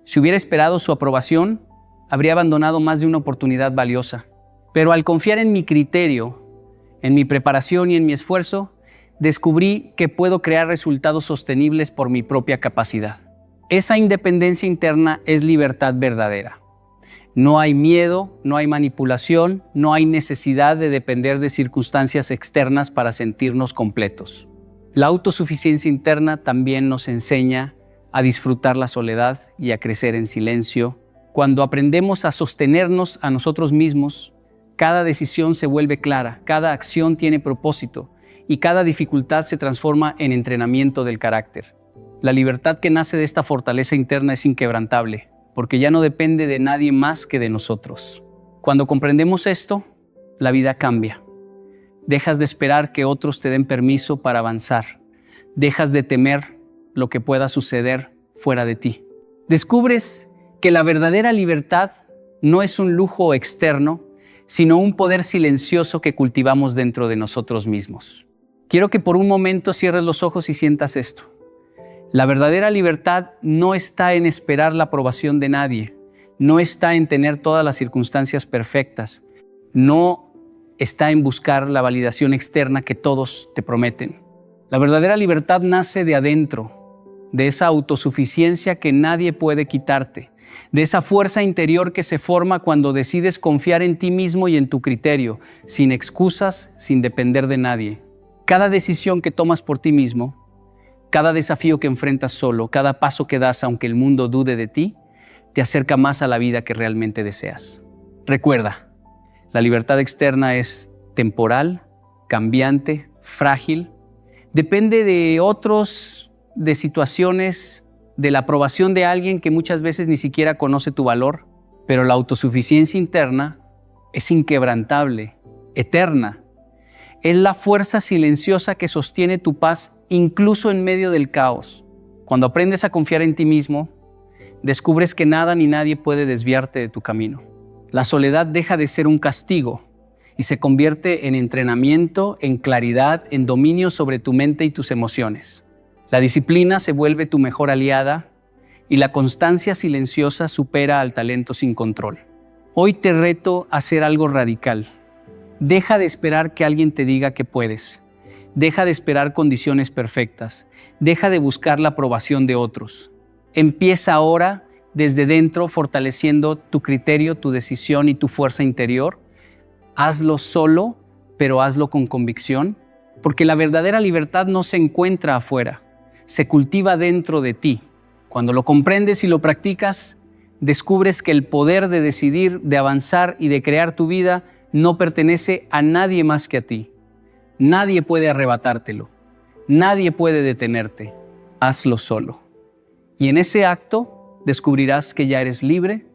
Si hubiera esperado su aprobación, habría abandonado más de una oportunidad valiosa. Pero al confiar en mi criterio, en mi preparación y en mi esfuerzo, descubrí que puedo crear resultados sostenibles por mi propia capacidad. Esa independencia interna es libertad verdadera. No hay miedo, no hay manipulación, no hay necesidad de depender de circunstancias externas para sentirnos completos. La autosuficiencia interna también nos enseña a disfrutar la soledad y a crecer en silencio. Cuando aprendemos a sostenernos a nosotros mismos, cada decisión se vuelve clara, cada acción tiene propósito y cada dificultad se transforma en entrenamiento del carácter. La libertad que nace de esta fortaleza interna es inquebrantable, porque ya no depende de nadie más que de nosotros. Cuando comprendemos esto, la vida cambia. Dejas de esperar que otros te den permiso para avanzar. Dejas de temer lo que pueda suceder fuera de ti. Descubres que la verdadera libertad no es un lujo externo, sino un poder silencioso que cultivamos dentro de nosotros mismos. Quiero que por un momento cierres los ojos y sientas esto. La verdadera libertad no está en esperar la aprobación de nadie, no está en tener todas las circunstancias perfectas, no está en buscar la validación externa que todos te prometen. La verdadera libertad nace de adentro, de esa autosuficiencia que nadie puede quitarte, de esa fuerza interior que se forma cuando decides confiar en ti mismo y en tu criterio, sin excusas, sin depender de nadie. Cada decisión que tomas por ti mismo, cada desafío que enfrentas solo, cada paso que das aunque el mundo dude de ti, te acerca más a la vida que realmente deseas. Recuerda, la libertad externa es temporal, cambiante, frágil. Depende de otros, de situaciones, de la aprobación de alguien que muchas veces ni siquiera conoce tu valor. Pero la autosuficiencia interna es inquebrantable, eterna. Es la fuerza silenciosa que sostiene tu paz incluso en medio del caos. Cuando aprendes a confiar en ti mismo, descubres que nada ni nadie puede desviarte de tu camino. La soledad deja de ser un castigo y se convierte en entrenamiento, en claridad, en dominio sobre tu mente y tus emociones. La disciplina se vuelve tu mejor aliada y la constancia silenciosa supera al talento sin control. Hoy te reto a hacer algo radical. Deja de esperar que alguien te diga que puedes. Deja de esperar condiciones perfectas. Deja de buscar la aprobación de otros. Empieza ahora desde dentro, fortaleciendo tu criterio, tu decisión y tu fuerza interior. Hazlo solo, pero hazlo con convicción, porque la verdadera libertad no se encuentra afuera, se cultiva dentro de ti. Cuando lo comprendes y lo practicas, descubres que el poder de decidir, de avanzar y de crear tu vida no pertenece a nadie más que a ti. Nadie puede arrebatártelo, nadie puede detenerte. Hazlo solo. Y en ese acto descubrirás que ya eres libre,